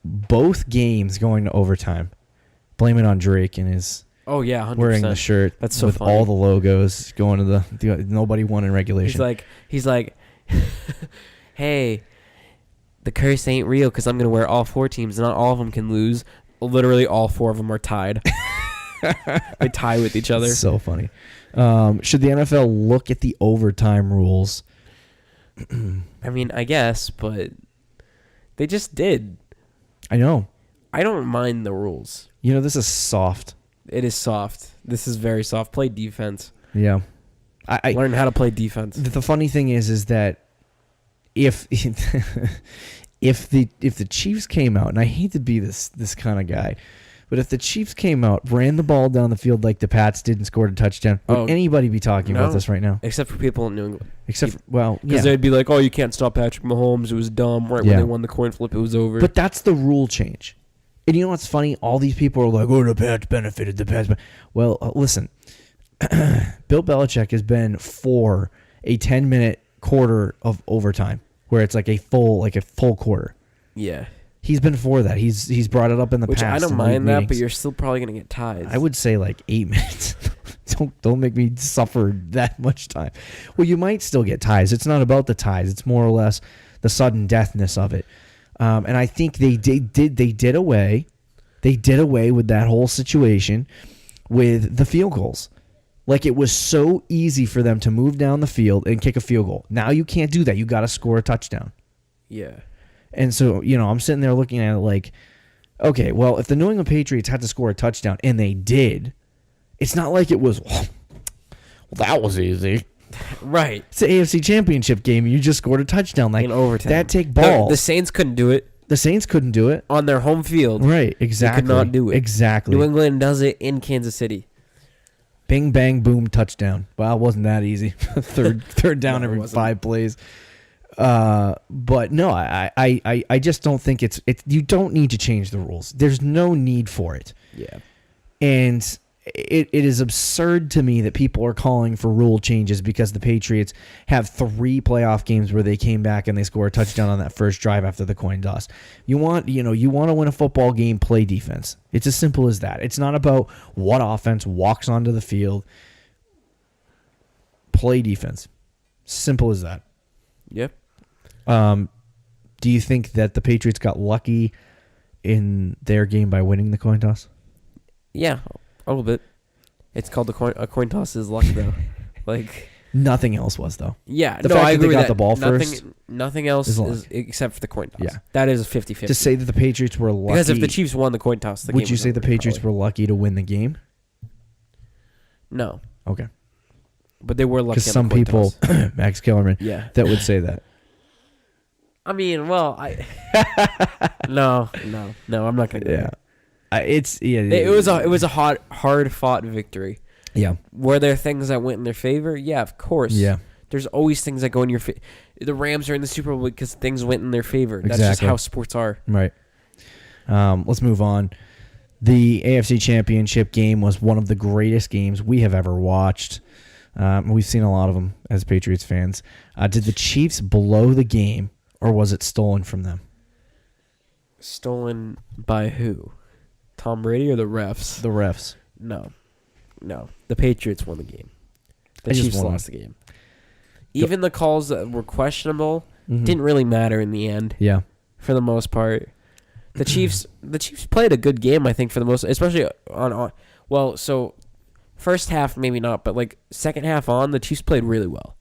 both games going to overtime, blame it on Drake and his 100%. Wearing the shirt that's so with funny. all the logos going to the nobody won in regulation. He's like hey, the curse ain't real because I'm going to wear all 4 teams. Not all of them can lose. Literally all 4 of them are tied. They tie with each other. So funny. Should the NFL look at the overtime rules? I mean, I guess, but they just did. I know. I don't mind the rules. This is soft. It is soft. This is very soft. Play defense. Yeah. I learn how to play defense. The funny thing is that if the Chiefs came out, and I hate to be this kind of guy, but if the Chiefs came out, ran the ball down the field like the Pats did and scored a touchdown, would anybody be talking about this right now? Except for people in New England. Because they'd be like, oh, you can't stop Patrick Mahomes. It was dumb. Right when they won the coin flip, it was over. But that's the rule change. And you know what's funny? All these people are like, oh, the Pats benefited. The Pats. Well, listen. Bill Belichick has been for a 10-minute quarter of overtime where it's like a full quarter. Yeah. He's been for that. He's brought it up in the past. I don't mind that, but you're still probably going to get ties. I would say like 8 minutes. Don't make me suffer that much time. Well, you might still get ties. It's not about the ties. It's more or less the sudden deathness of it. And I think they did away with that whole situation with the field goals. Like it was so easy for them to move down the field and kick a field goal. Now you can't do that. You got to score a touchdown. Yeah. And so, I'm sitting there looking at it like, okay, well, if the New England Patriots had to score a touchdown, and they did, It's not like it was, well, that was easy. Right. It's the AFC Championship game. You just scored a touchdown. Like, in overtime. that take balls. The Saints couldn't do it. The Saints couldn't do it. On their home field. Right, exactly. They could not do it. Exactly. New England does it in Kansas City. Bing, bang, boom, touchdown. Well, it wasn't that easy. third down every 5 plays. But no, I just don't think it's you don't need to change the rules. There's no need for it. Yeah. And it is absurd to me that people are calling for rule changes because the Patriots have 3 playoff games where they came back and they score a touchdown on that first drive after the coin toss. You want to win a football game, play defense. It's as simple as that. It's not about what offense walks onto the field. Play defense. Simple as that. Yep. Do you think that the Patriots got lucky in their game by winning the coin toss? Yeah, a little bit. It's called a coin toss is luck, though. Like nothing else was though. Yeah, the fact I that agree they with got the ball first. Nothing else is except for the coin toss. Yeah, that is a 50-50. To say that the Patriots were lucky, because if the Chiefs won the coin toss, would you say the Patriots were lucky to win the game? No. Okay. But they were lucky. Because some people, Max Kellerman, that would say that. I mean, well, no, I'm not gonna. Yeah. It was a hard fought victory. Yeah. Were there things that went in their favor? Yeah, of course. Yeah. There's always things that go in your favor. The Rams are in the Super Bowl because things went in their favor. Exactly. That's just how sports are. Right. Let's move on. The AFC Championship game was one of the greatest games we have ever watched. We've seen a lot of them as Patriots fans. Did the Chiefs blow the game, or was it stolen from them? Stolen by who? Tom Brady or the refs? The refs. No. The Patriots won the game. The Chiefs lost the game. Even the calls that were questionable didn't really matter in the end. Yeah. For the most part. The Chiefs played a good game, I think, for the most, especially so first half maybe not, but like second half on, the Chiefs played really well.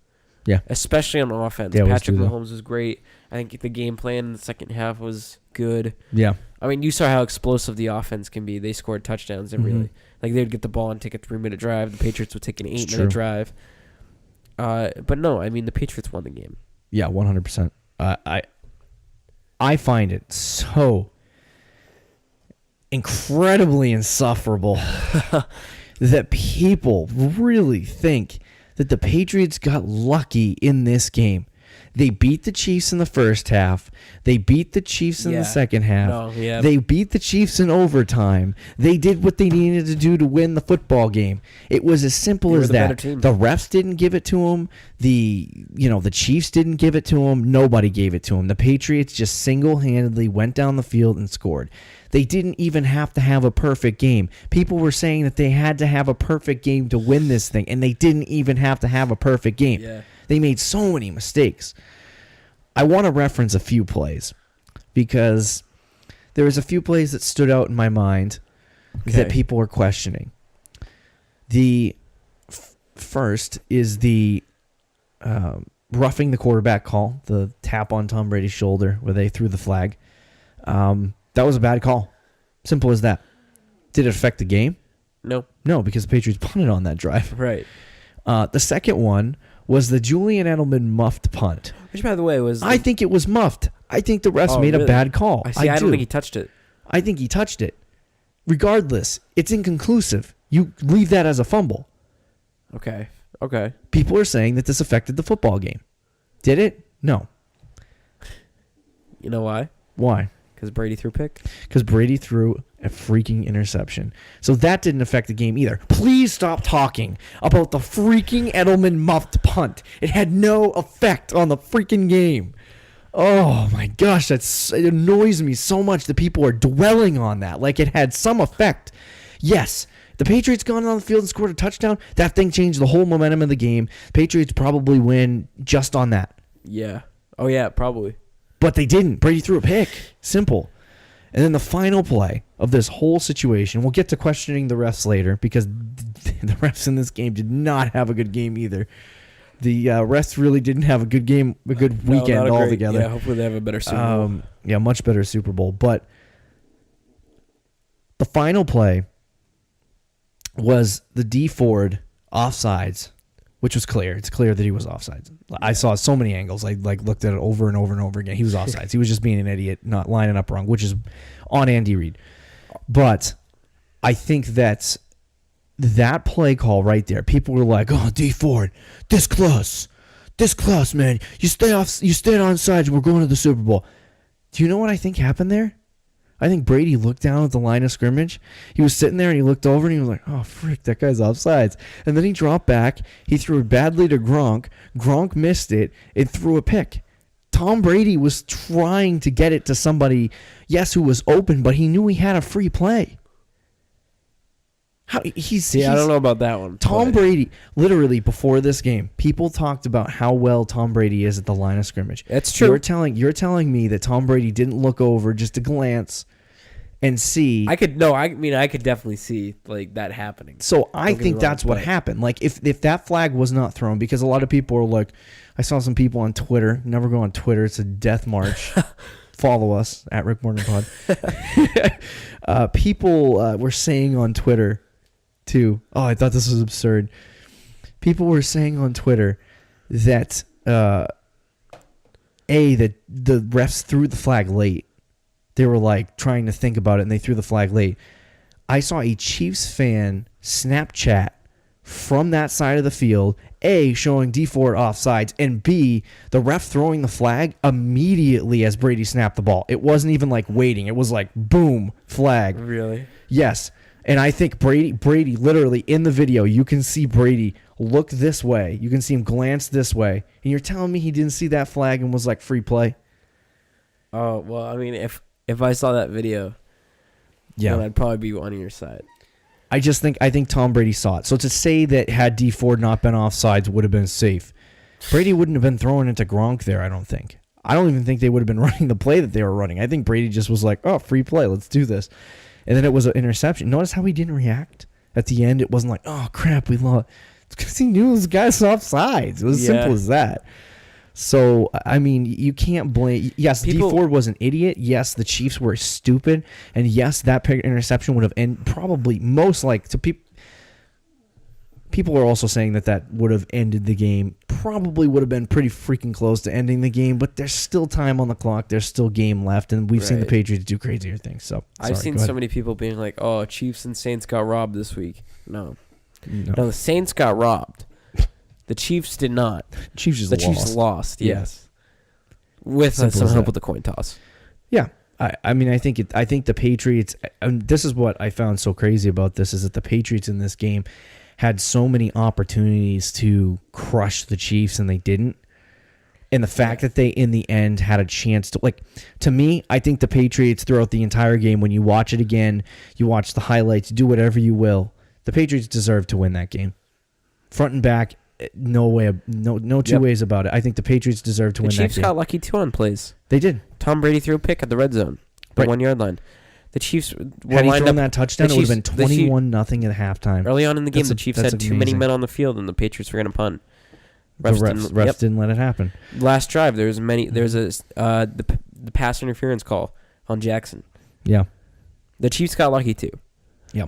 Yeah. Especially on offense. Patrick Mahomes was great. I think the game plan in the second half was good. Yeah. I mean, you saw how explosive the offense can be. They scored touchdowns. They really they'd get the ball and take a 3-minute drive. The Patriots would take an 8-minute drive. But no, I mean the Patriots won the game. Yeah, 100%. I find it so incredibly insufferable that people really think that the Patriots got lucky in this game. They beat the Chiefs in the first half. They beat the Chiefs in the second half. They beat the Chiefs in overtime. They did what they needed to do to win the football game. It was as simple as that. The refs didn't give it to them. The Chiefs didn't give it to them. Nobody gave it to them. The Patriots just single-handedly went down the field and scored. They didn't even have to have a perfect game. People were saying that they had to have a perfect game to win this thing, and they didn't even have to have a perfect game. Yeah. They made so many mistakes. I want to reference a few plays because there was a few plays that stood out in my mind that people were questioning. The first is the roughing the quarterback call, the tap on Tom Brady's shoulder where they threw the flag. That was a bad call. Simple as that. Did it affect the game? No. No, because the Patriots punted on that drive. Right. The second one was the Julian Edelman muffed punt. Which, by the way, was... I think it was muffed. I think the refs made a bad call. I don't think he touched it. I think he touched it. Regardless, it's inconclusive. You leave that as a fumble. Okay. People are saying that this affected the football game. Did it? No. You know why? Why? Because Brady threw a pick? Because Brady threw a freaking interception. So that didn't affect the game either. Please stop talking about the freaking Edelman muffed punt. It had no effect on the freaking game. Oh my gosh, it annoys me so much that people are dwelling on that like it had some effect. Yes, the Patriots gone on the field and scored a touchdown. That thing changed the whole momentum of the game. Patriots probably win just on that. Yeah. Oh yeah, probably. But they didn't. Brady threw a pick. Simple. And then the final play of this whole situation, we'll get to questioning the refs later because the refs in this game did not have a good game either. The refs really didn't have a good game, a good weekend altogether. Yeah, hopefully they have a better Super Bowl. Yeah, much better Super Bowl. But the final play was the D Ford offsides, which was clear. It's clear that he was offsides. I saw so many angles. I looked at it over and over and over again. He was offsides. He was just being an idiot, not lining up wrong, which is on Andy Reid. But I think that play call right there, people were like, "Oh, D Ford, this close, man. You stay onside. We're going to the Super Bowl." Do you know what I think happened there? I think Brady looked down at the line of scrimmage. He was sitting there and he looked over and he was like, "Oh, frick, that guy's offsides." And then he dropped back. He threw it badly to Gronk. Gronk missed it and threw a pick. Tom Brady was trying to get it to somebody, yes, who was open, but he knew he had a free play. I don't know about that one. Tom Brady, literally before this game, people talked about how well Tom Brady is at the line of scrimmage. That's true. You're telling me that Tom Brady didn't look over just to glance and see. I could definitely see like that happening. So I think that's what happened. Like if that flag was not thrown, because a lot of people are like, I saw some people on Twitter. Never go on Twitter. It's a death march. Follow us at Rick Morgan Pod. People were saying on Twitter too. Oh, I thought this was absurd. People were saying on Twitter that that the refs threw the flag late. They were like trying to think about it, and they threw the flag late. I saw a Chiefs fan Snapchat from that side of the field, A, showing D Ford offsides, and B, the ref throwing the flag immediately as Brady snapped the ball. It wasn't even like waiting. It was like, boom, flag. Really? Yes. And I think Brady literally in the video, you can see Brady look this way. You can see him glance this way. And you're telling me he didn't see that flag and was like free play? Oh, well, I mean, if I saw that video, then I'd probably be on your side. I think Tom Brady saw it. So to say that had D Ford not been offsides would have been safe, Brady wouldn't have been throwing it to Gronk there, I don't think. I don't even think they would have been running the play that they were running. I think Brady just was like, "Oh, free play, let's do this." And then it was an interception. Notice how he didn't react at the end. It wasn't like, "Oh crap, we lost." It's because he knew this guy's offsides. It was as simple as that. So I mean, you can't blame. Yes, D Ford was an idiot. Yes, the Chiefs were stupid, and yes, that interception would have ended probably most like to people. People are also saying that would have ended the game. Probably would have been pretty freaking close to ending the game, but there's still time on the clock. There's still game left, and we've seen the Patriots do crazier things. So I've seen so many people being like, "Oh, Chiefs and Saints got robbed this week." No, the Saints got robbed. The Chiefs did not. Chiefs lost. Yes, with some help with the coin toss. Yeah. I mean, I think the Patriots. This is what I found so crazy about this is that the Patriots in this game had so many opportunities to crush the Chiefs and they didn't. And the fact that they, in the end, had a chance to, to me, I think the Patriots throughout the entire game, when you watch it again, you watch the highlights, do whatever you will, the Patriots deserve to win that game. Front and back, no two ways about it. I think the Patriots deserve to win that game. The Chiefs got lucky too on plays. They did. Tom Brady threw a pick at the red zone, the 1 yard line. The Chiefs had he thrown that touchdown, it would have been 21-0 at halftime. Early on in the game, the Chiefs had too many men on the field, and the Patriots were going to punt. Refs didn't let it happen. Last drive, there was the pass interference call on Jackson. Yeah, the Chiefs got lucky too. Yeah,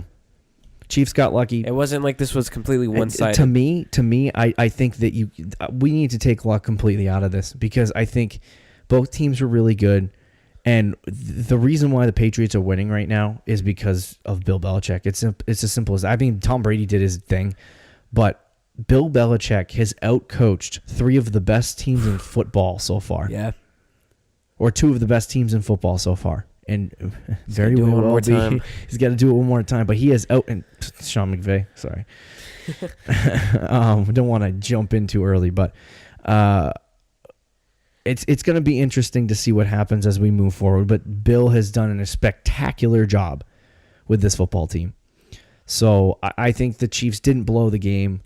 Chiefs got lucky. It wasn't like this was completely one-sided. To me, I think that we need to take luck completely out of this because I think both teams were really good. And the reason why the Patriots are winning right now is because of Bill Belichick. It's as simple as that. I mean, Tom Brady did his thing, but Bill Belichick has outcoached 3 of the best teams in football so far. Yeah. Or 2 of the best teams in football so far. And very well he's got to do it one more time. But he has and Sean McVay, sorry. Don't want to jump in too early, but It's going to be interesting to see what happens as we move forward, but Bill has done a spectacular job with this football team. So I think the Chiefs didn't blow the game.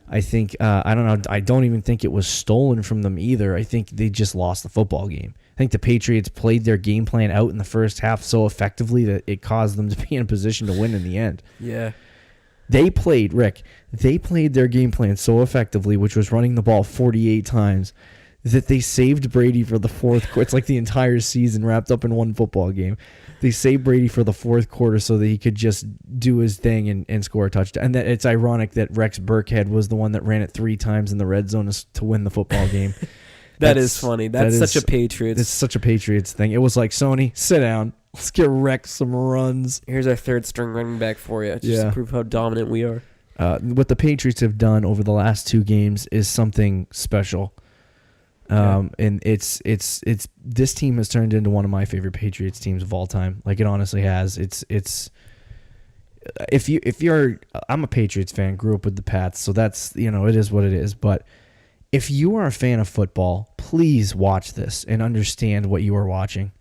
I think, I don't know, I don't even think it was stolen from them either. I think they just lost the football game. I think the Patriots played their game plan out in the first half so effectively that it caused them to be in a position to win in the end. Yeah. They played their game plan so effectively, which was running the ball 48 times, that they saved Brady for the fourth quarter. It's like the entire season wrapped up in one football game. They saved Brady for the fourth quarter so that he could just do his thing and score a touchdown. And that it's ironic that Rex Burkhead was the one that ran it 3 times in the red zone to win the football game. That is funny. That's such a Patriots. It's such a Patriots thing. It was like, Sony, sit down. Let's get Rex some runs. Here's our third string running back for you, just to prove how dominant we are. What the Patriots have done over the last 2 games is something special. And it's this team has turned into one of my favorite Patriots teams of all time. Like, it honestly has. I'm a Patriots fan, grew up with the Pats, so that's, it is what it is. But if you are a fan of football, please watch this and understand what you are watching.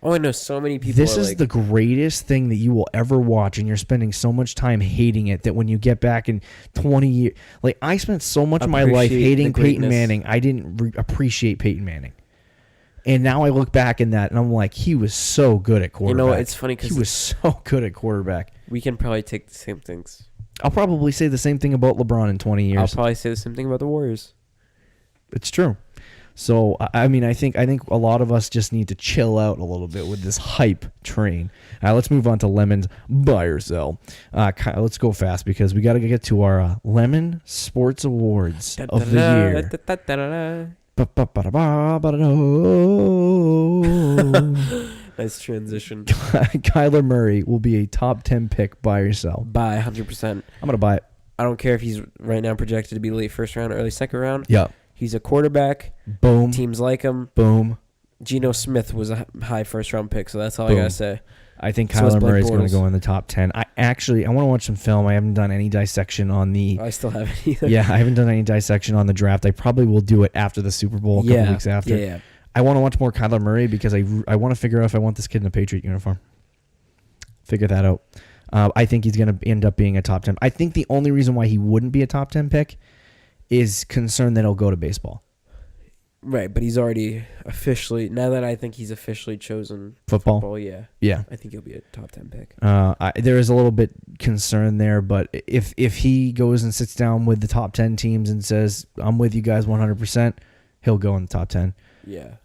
Oh, I know so many people. This is the greatest thing that you will ever watch, and you're spending so much time hating it that when you get back in 20 years, like, I spent so much of my life hating Peyton Manning, I didn't appreciate Peyton Manning. And now I look back in that, and I'm like, he was so good at quarterback. It's funny because he was so good at quarterback. We can probably take the same things. I'll probably say the same thing about LeBron in 20 years. I'll probably say the same thing about the Warriors. It's true. So, I mean, I think a lot of us just need to chill out a little bit with this hype train. Let's move on to Lemon's Buy or Sell. Let's go fast because we got to get to our Lemon Sports Awards of the year. Nice transition. Kyler Murray will be a top 10 pick. Buy or sell? Buy, 100%. I'm going to buy it. I don't care if he's right now projected to be late first round, early second round. Yeah. He's a quarterback. Boom. Teams like him. Boom. Geno Smith was a high first round pick, so that's all I got to say. I think Kyler Murray is going to go in the top 10. I want to watch some film. I haven't done any dissection on the... I still haven't either. Yeah, I haven't done any dissection on the draft. I probably will do it after the Super Bowl, a couple weeks after. Yeah. I want to watch more Kyler Murray because I want to figure out if I want this kid in a Patriot uniform. Figure that out. I think he's going to end up being a top 10. I think the only reason why he wouldn't be a top 10 pick is concern that he'll go to baseball. Right, but he's already officially, now that I think he's officially chosen football, yeah. I think he'll be a top 10 pick. There is a little bit concern there, but if he goes and sits down with the top 10 teams and says, I'm with you guys 100%, he'll go in the top 10. Yeah.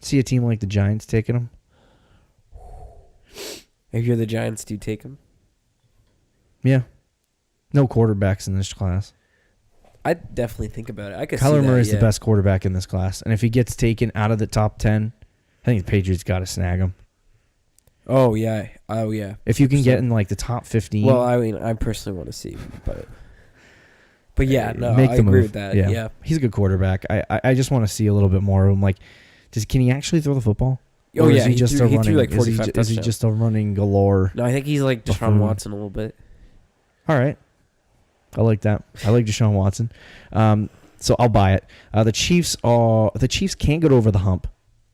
See a team like the Giants taking him? If you're the Giants, do you take him? Yeah. No quarterbacks in this class. I'd definitely think about it. I could see that. Kyler Murray is the best quarterback in this class, and if he gets taken out of the top 10, I think the Patriots got to snag him. Oh yeah. If you can get in like the top 15. Well, I mean, I personally want to see, but yeah, no, make I the agree move. with that. Yeah, he's a good quarterback. I just want to see a little bit more of him. Like, can he actually throw the football? Oh or yeah, is he threw like 45 is he just a running galore? No, I think he's like Deshaun Watson a little bit. All right. I like that. I like Deshaun Watson. So I'll buy it. The Chiefs can't get over the hump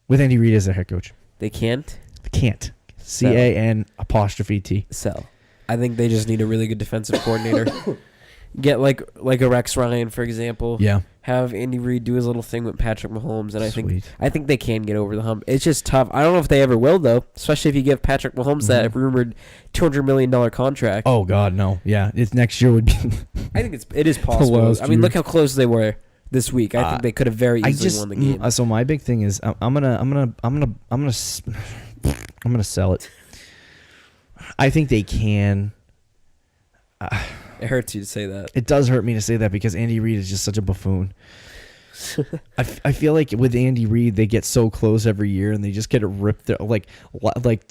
with Andy Reid as their head coach. They can't? They can't. CAN''T. Sell. I think they just need a really good defensive coordinator. Get like a Rex Ryan, for example. Yeah. Have Andy Reid do his little thing with Patrick Mahomes, and I think they can get over the hump. It's just tough. I don't know if they ever will, though, especially if you give Patrick Mahomes that rumored $200 million contract. Oh God, no. Yeah, it's next year would be. I think it is possible. I mean, look how close they were this week. I think they could have very easily won the game. So my big thing is I'm gonna sell it. I think they can. It hurts you to say that. It does hurt me to say that because Andy Reid is just such a buffoon. I feel like with Andy Reid, they get so close every year and they just get it ripped. Like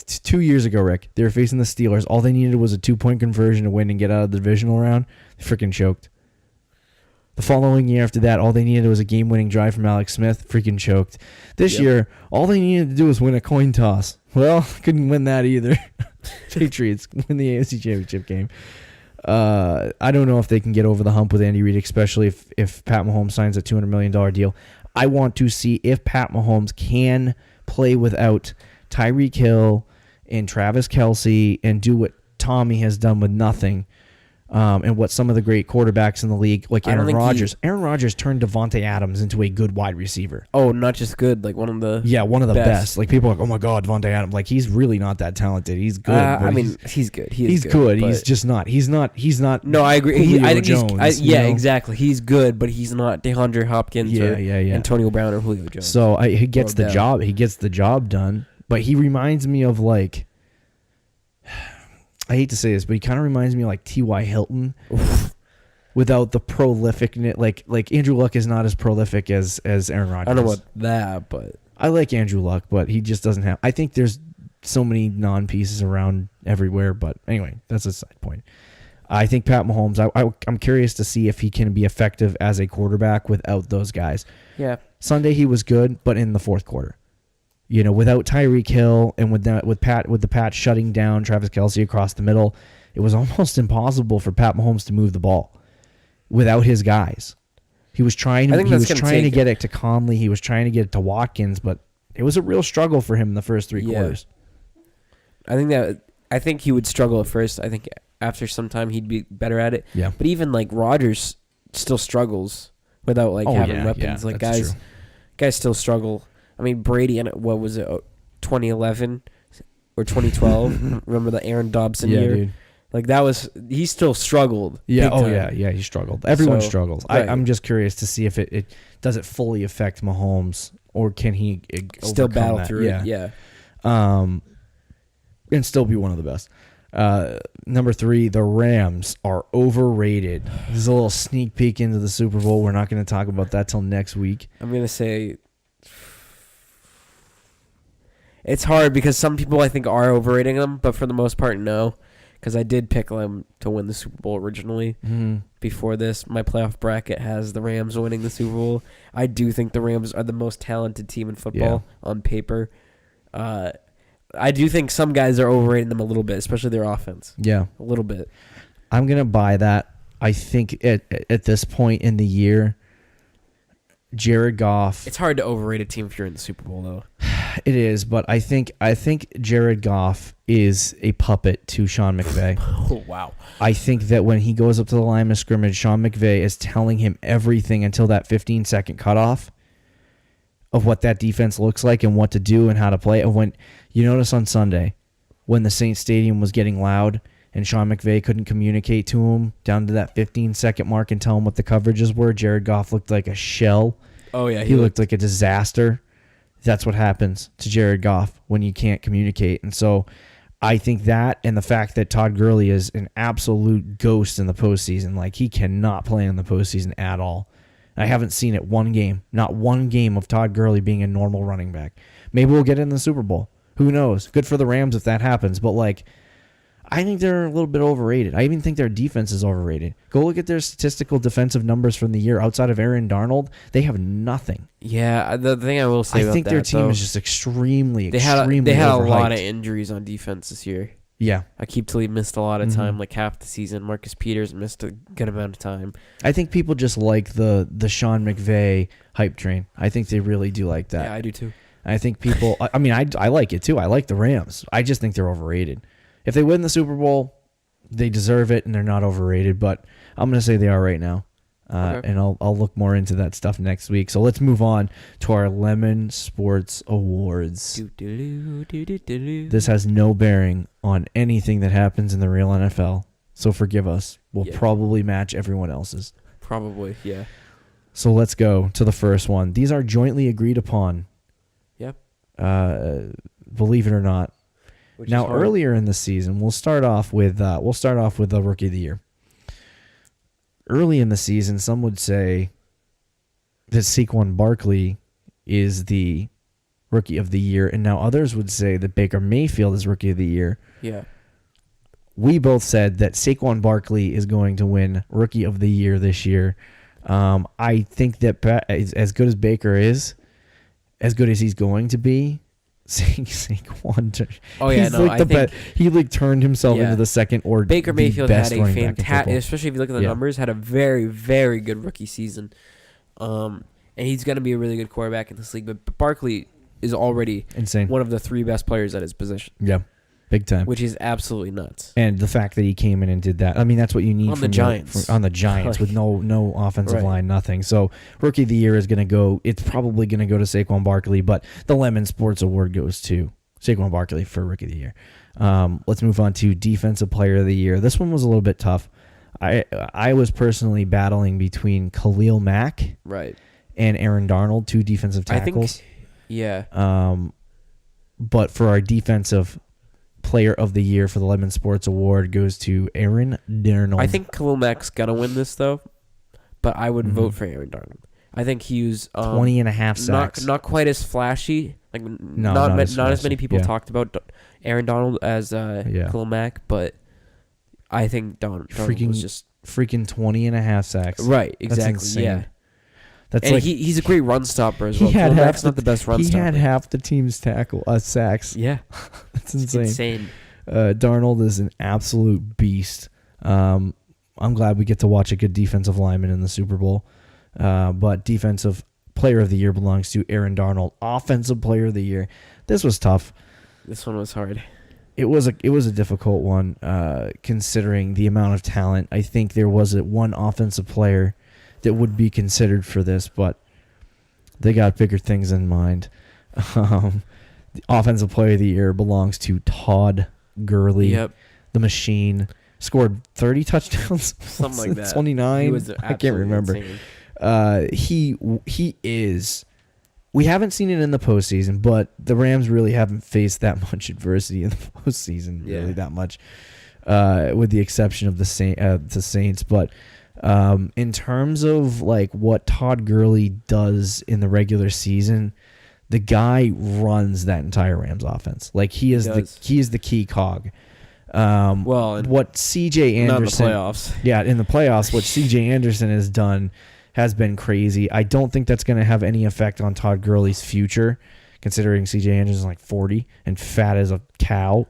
2 years ago, Rick, they were facing the Steelers. All they needed was a 2-point conversion to win and get out of the divisional round. They freaking choked. The following year after that, all they needed was a game-winning drive from Alex Smith. Freaking choked. This year, all they needed to do was win a coin toss. Well, couldn't win that either. Patriots win the AFC Championship game. I don't know if they can get over the hump with Andy Reid, especially if Pat Mahomes signs a $200 million deal. I want to see if Pat Mahomes can play without Tyreek Hill and Travis Kelce and do what Tommy has done with nothing. and what some of the great quarterbacks in the league, like I don't Aaron think Rodgers. Aaron Rodgers turned Devontae Adams into a good wide receiver. Oh, not just good, like one of the one of the best. Like people are like, oh my god, Devontae Adams. Like he's really not that talented. He's good. I mean, he's good. He's good. He's just not. He's not. No, I agree. Julio I think Jones, exactly. He's good, but he's not DeAndre Hopkins or Antonio Brown or Julio Jones. So he gets the job. He gets the job done. But he reminds me of like. I hate to say this, but he kind of reminds me of like T.Y. Hilton without the prolificness. Like Andrew Luck is not as prolific as Aaron Rodgers. I don't know about that, but I like Andrew Luck, but he just doesn't have. I think there's so many non-pieces around everywhere. But anyway, that's a side point. I think Pat Mahomes, I'm curious to see if he can be effective as a quarterback without those guys. Yeah. Sunday he was good, but in the fourth quarter. Without Tyreek Hill and with the Pat shutting down Travis Kelce across the middle, it was almost impossible for Pat Mahomes to move the ball without his guys. He was trying to get it to Conley. He was trying to get it to Watkins, but it was a real struggle for him in the first three quarters. I think he would struggle at first. I think after some time he'd be better at it. Yeah. But even like Rodgers still struggles without having weapons. Like guys still struggle. I mean, Brady and what was it, 2011 or 2012? Remember the Aaron Dobson year? Dude. Like he still struggled. Yeah. Oh yeah. He struggled. Everyone struggles. Right. I'm just curious to see if it does it fully affect Mahomes or can he still battle that? through it? Yeah. And still be one of the best. Number 3, the Rams are overrated. This is a little sneak peek into the Super Bowl. We're not going to talk about that till next week. I'm going to say it's hard because some people I think are overrating them, but for the most part, no. Because I did pick them to win the Super Bowl originally. Mm-hmm. Before this, my playoff bracket has the Rams winning the Super Bowl. I do think the Rams are the most talented team in football on paper. I do think some guys are overrating them a little bit, especially their offense. Yeah. A little bit. I'm going to buy that. I think at this point in the year, Jared Goff. It's hard to overrate a team if you're in the Super Bowl, though. It is, but I think Jared Goff is a puppet to Sean McVay. Oh, wow. I think that when he goes up to the line of scrimmage, Sean McVay is telling him everything until that 15-second cutoff of what that defense looks like and what to do and how to play. And when you notice on Sunday, when the Saints Stadium was getting loud and Sean McVay couldn't communicate to him down to that 15-second mark and tell him what the coverages were, Jared Goff looked like a shell. Oh, yeah. He looked like a disaster. That's what happens to Jared Goff when you can't communicate. And so I think that and the fact that Todd Gurley is an absolute ghost in the postseason, like he cannot play in the postseason at all. I haven't seen it one game, not one game of Todd Gurley being a normal running back. Maybe we'll get it in the Super Bowl. Who knows? Good for the Rams if that happens. But I think they're a little bit overrated. I even think their defense is overrated. Go look at their statistical defensive numbers from the year. Outside of Aaron Darnold, they have nothing. Yeah, the thing I will say about that, I think their team is just extremely they had overhyped. A lot of injuries on defense this year. Yeah. Akeem Talib missed a lot of time, like half the season. Marcus Peters missed a good amount of time. I think people just like the Sean McVay hype train. I think they really do like that. Yeah, I do too. I think people, I like it too. I like the Rams. I just think they're overrated. If they win the Super Bowl, they deserve it and they're not overrated, but I'm going to say they are right now. Okay. And I'll look more into that stuff next week. So let's move on to our Lemon Sports Awards. This has no bearing on anything that happens in the real NFL, so forgive us. We'll probably match everyone else's. Probably, yeah. So let's go to the first one. These are jointly agreed upon. Yep. Believe it or not. Now, earlier in the season, we'll start off with the Rookie of the Year. Early in the season, some would say that Saquon Barkley is the Rookie of the Year, and now others would say that Baker Mayfield is Rookie of the Year. Yeah. We both said that Saquon Barkley is going to win Rookie of the Year this year. I think that as good as Baker is, as good as he's going to be, Saquon. Oh yeah, he turned himself into the second or Baker Mayfield had a fantastic, especially if you look at the numbers, had a very very good rookie season, and he's going to be a really good quarterback in this league. But Barkley is already insane, one of the 3 best players at his position. Yeah, big time. which is absolutely nuts. And the fact that he came in and did that, I mean, that's what you need On the Giants. on the Giants with no offensive line, nothing. So Rookie of the Year is going to go. It's probably going to go to Saquon Barkley, but the Lemon Sports Award goes to Saquon Barkley for Rookie of the Year. Let's move on to Defensive Player of the Year. This one was a little bit tough. I was personally battling between Khalil Mack and Aaron Darnold, 2 defensive tackles. But for our Defensive Player of the Year for the Lemon Sports Award goes to Aaron Darnold. I think Khalil Mack's going to win this, though, but I would vote for Aaron Darnold. I think he was 20 and a half sacks. Not quite as flashy. Like not as many people talked about Aaron Donald as Khalil Mack, but I think Donald was just freaking 20 and a half sacks. Right, exactly. That's insane. Yeah. That's and like he's a great run stopper as well. Khalil Mack's not the best run stopper. He had half the team's sacks. Yeah. That's insane. It's insane. Darnold is an absolute beast. I'm glad we get to watch a good defensive lineman in the Super Bowl. But Defensive Player of the Year belongs to Aaron Darnold. Offensive Player of the Year. This was tough. This one was hard. It was a difficult one, considering the amount of talent. I think there was one offensive player that would be considered for this, but they got bigger things in mind. The Offensive Player of the Year belongs to Todd Gurley. Yep. The machine. Scored 30 touchdowns. Something like that. 29. I can't remember. He is. We haven't seen it in the postseason, but the Rams really haven't faced that much adversity in the postseason, really that much, with the exception of the Saints. But in terms of like what Todd Gurley does in the regular season, the guy runs that entire Rams offense. Like he is the key cog. What C.J. Anderson, not in the playoffs. Yeah, in the playoffs, what C.J. Anderson has done has been crazy. I don't think that's going to have any effect on Todd Gurley's future, considering C.J. Anderson's like 40 and fat as a cow.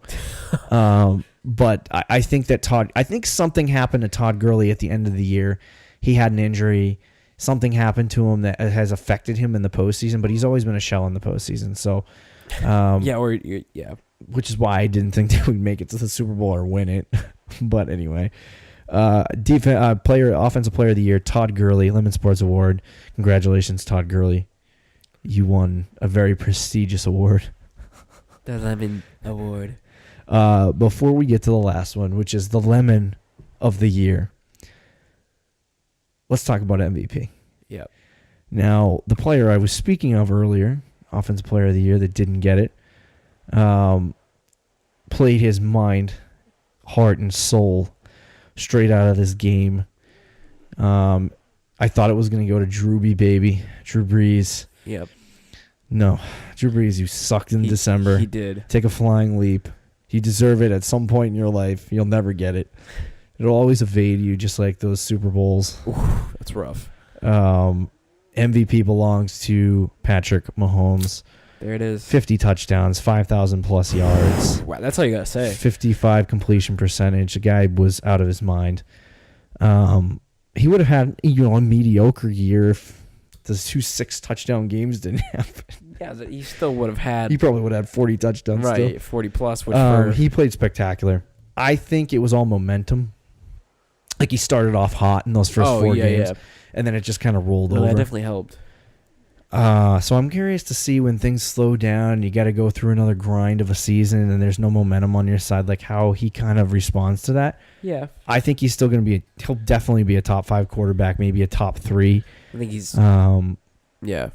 But I think something happened to Todd Gurley at the end of the year. He had an injury. Something happened to him that has affected him in the postseason, but he's always been a shell in the postseason. So, which is why I didn't think they would make it to the Super Bowl or win it. But anyway, Offensive Player of the Year, Todd Gurley, Lemon Sports Award. Congratulations, Todd Gurley. You won a very prestigious award. The Lemon Award. Before we get to the last one, which is the Lemon of the Year, let's talk about MVP. Yep. Now, the player I was speaking of earlier, Offensive Player of the Year that didn't get it, played his mind, heart, and soul straight out of this game. I thought it was going to go to Drew Brees. Yep. No, Drew Brees, you sucked in December. He did. Take a flying leap. You deserve it at some point in your life. You'll never get it. It'll always evade you, just like those Super Bowls. Oof, that's rough. MVP belongs to Patrick Mahomes. There it is. 50 touchdowns, 5,000 plus yards. Wow, that's all you gotta say. 55 completion percentage. The guy was out of his mind. He would have had a mediocre year if those 2 6-touchdown games didn't happen. Yeah, he still would have had. He probably would have had 40 touchdowns. Right, still. 40 plus. Which he played spectacular. I think it was all momentum. Like he started off hot in those first 4 games, and then it just kind of rolled over. That definitely helped. So I'm curious to see when things slow down, you got to go through another grind of a season, and there's no momentum on your side, like how he kind of responds to that. Yeah. I think he's still going to he'll definitely be a top 5 quarterback, maybe a top 3. I think he's, yeah.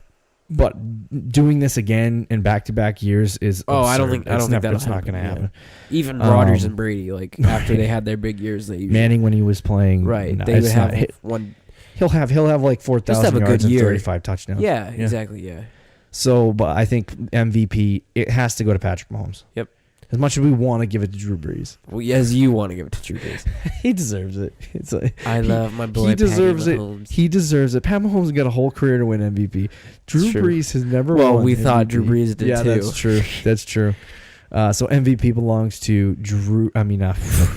But doing this again in back-to-back years is absurd. I don't think it's not going to happen. Even Rodgers and Brady, like after they had their big years, they usually, Manning when he was playing, right? No, they would have one. He'll have like 4,000 yards and 35 touchdowns. Yeah, exactly. Yeah. So, but I think MVP, it has to go to Patrick Mahomes. Yep. As much as we want to give it to Drew Brees. Well, as you want to give it to Drew Brees. He deserves it. I love my boy. He deserves Patty it. Mahomes. He deserves it. Pat Mahomes got a whole career to win MVP. Drew Brees has never won. Well, we MVP. thought Drew Brees did too. Yeah, that's true. That's true. So MVP belongs to Drew. I mean,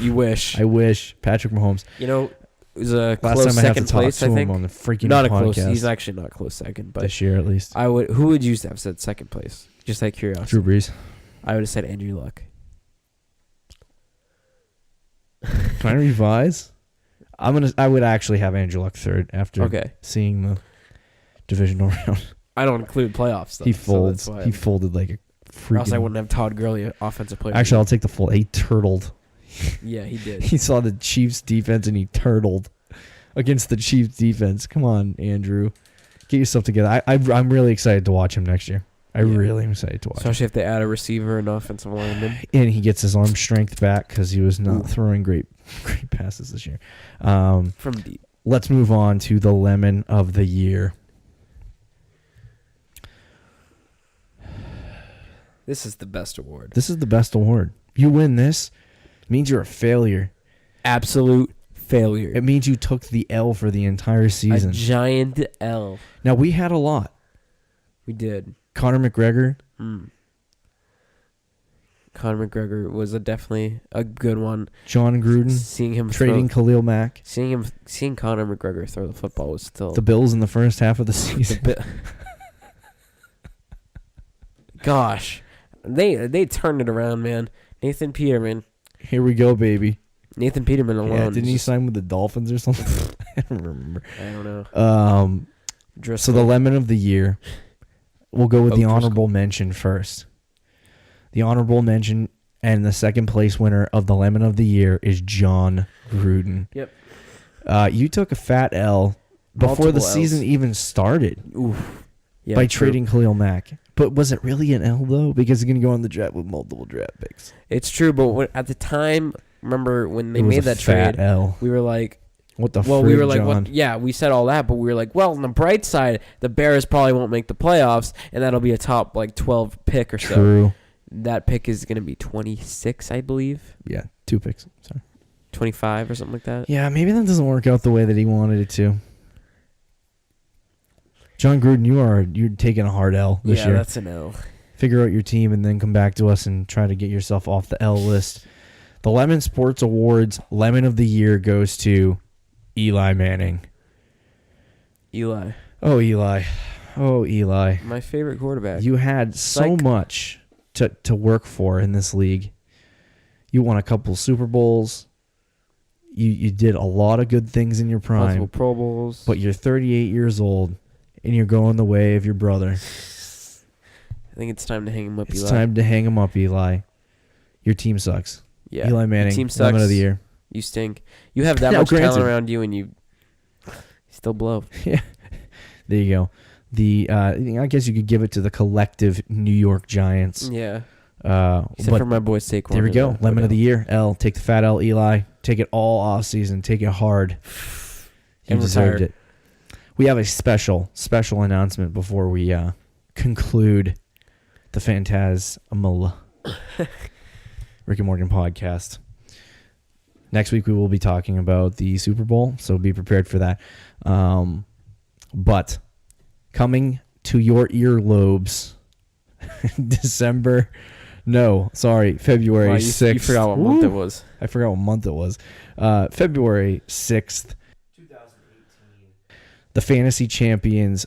you wish. I wish Patrick Mahomes. You know, it was a close second place. I think on the freaking not podcast. a close. He's actually not close second, but this year at least. Who would you have said second place? Just out of curiosity. Drew Brees. I would have said Andrew Luck. Can I revise? I would actually have Andrew Luck third after seeing the divisional round. I don't include playoffs, though. He folds. So he folded like a freaking... Or else I wouldn't have Todd Gurley offensive player. Actually, I'll take the fold. He turtled. Yeah, he did. He saw the Chiefs defense and he turtled against the Chiefs defense. Come on, Andrew. Get yourself together. I'm really excited to watch him next year. I really am excited to watch Especially if they add a receiver and offensive lineman. And he gets his arm strength back because he was not throwing great passes this year. From deep. Let's move on to the Lemon of the Year. This is the best award. This is the best award. You win this, it means you're a failure. Absolute failure. It means you took the L for the entire season. A giant L. Now, we had a lot. We did. Conor McGregor. Conor McGregor was definitely a good one. John Gruden. Seeing him trading Khalil Mack. Seeing Conor McGregor throw the football was still... The Bills in the first half of the season. Gosh. They turned it around, man. Nathan Peterman. Here we go, baby. Nathan Peterman alone. Yeah, didn't he sign with the Dolphins or something? I don't remember. I don't know. So the Lemon of the Year. We'll go with the honorable mention first. The honorable mention and the second place winner of the Lemon of the Year is John Gruden. Yep. You took a fat L before the season even started. Oof. Yeah, by trading Khalil Mack. But was it really an L, though? Because he's going to go on the draft with multiple draft picks. It's true, but at the time, remember when they made that trade, L. we were like, what the we were like, John? what? Yeah, we said all that, but we were like, well, on the bright side, the Bears probably won't make the playoffs, and that'll be a top 12 pick or so. True. That pick is going to be 26, I believe. Yeah, 2 picks. Sorry. 25 or something like that. Yeah, maybe that doesn't work out the way that he wanted it to. John Gruden, you're taking a hard L this year. Yeah, that's an L. Figure out your team and then come back to us and try to get yourself off the L list. The Lemon Sports Awards Lemon of the Year goes to Eli Manning. Eli. Oh, Eli. Oh, Eli. My favorite quarterback. You had so much to work for in this league. You won a couple Super Bowls. You did a lot of good things in your prime. Multiple Pro Bowls. But you're 38 years old, and you're going the way of your brother. I think it's time to hang him up, Eli. It's time to hang him up, Eli. Your team sucks. Yeah. Eli Manning, Your team sucks. Lemon of the Year. You stink. You have that much talent around you, and you still blow. Yeah. There you go. I guess you could give it to the collective New York Giants. Yeah. Except for my boy Saquon. There we go. Lemon of the Year. L. Take the fat L, Eli. Take it all off season. Take it hard. You deserved it. We have a special announcement before we conclude the Phantasmal Rick and Morgan podcast. Next week we will be talking about the Super Bowl, so be prepared for that. But coming to your earlobes, February 6th. You forgot what month it was. I forgot what month it was. February 6th, 2018. The Fantasy Champions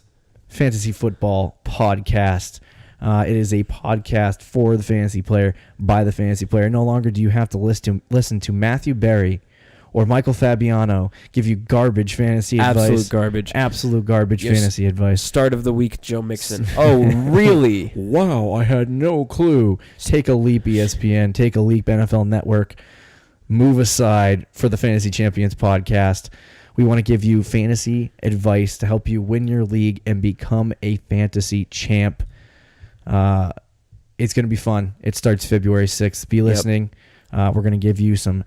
Fantasy Football Podcast. It is a podcast for the fantasy player, by the fantasy player. No longer do you have to listen to Matthew Berry or Michael Fabiano give you garbage fantasy advice. Absolute garbage fantasy advice. Start of the week, Joe Mixon. Oh, really? Wow, I had no clue. Take a leap, ESPN. Take a leap, NFL Network. Move aside for the Fantasy Champions podcast. We want to give you fantasy advice to help you win your league and become a fantasy champ. It's going to be fun. It starts February 6th. Be listening. We're going to give you some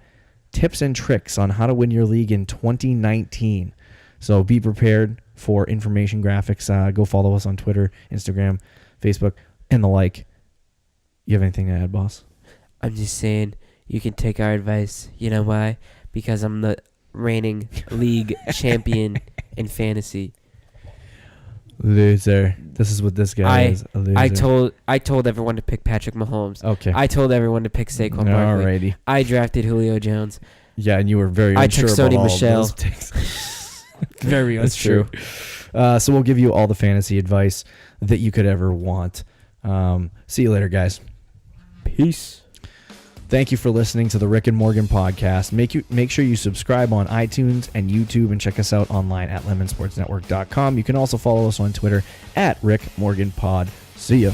tips and tricks on how to win your league in 2019. So be prepared for information graphics. Go follow us on Twitter, Instagram, Facebook, and the like. You have anything to add, boss? I'm just saying you can take our advice. You know why? Because I'm the reigning league champion in fantasy. Loser. This is what this guy is. A loser. I told everyone to pick Patrick Mahomes. Okay. I told everyone to pick Saquon Barkley. Alrighty. I drafted Julio Jones. Yeah, and you were very unsure took Sony about Michel. all those picks. Very unsure. True. So we'll give you all the fantasy advice that you could ever want. See you later, guys. Peace. Thank you for listening to the Rick and Morgan podcast. Make sure you subscribe on iTunes and YouTube and check us out online at lemonsportsnetwork.com. You can also follow us on Twitter at Rick Morgan Pod. See ya.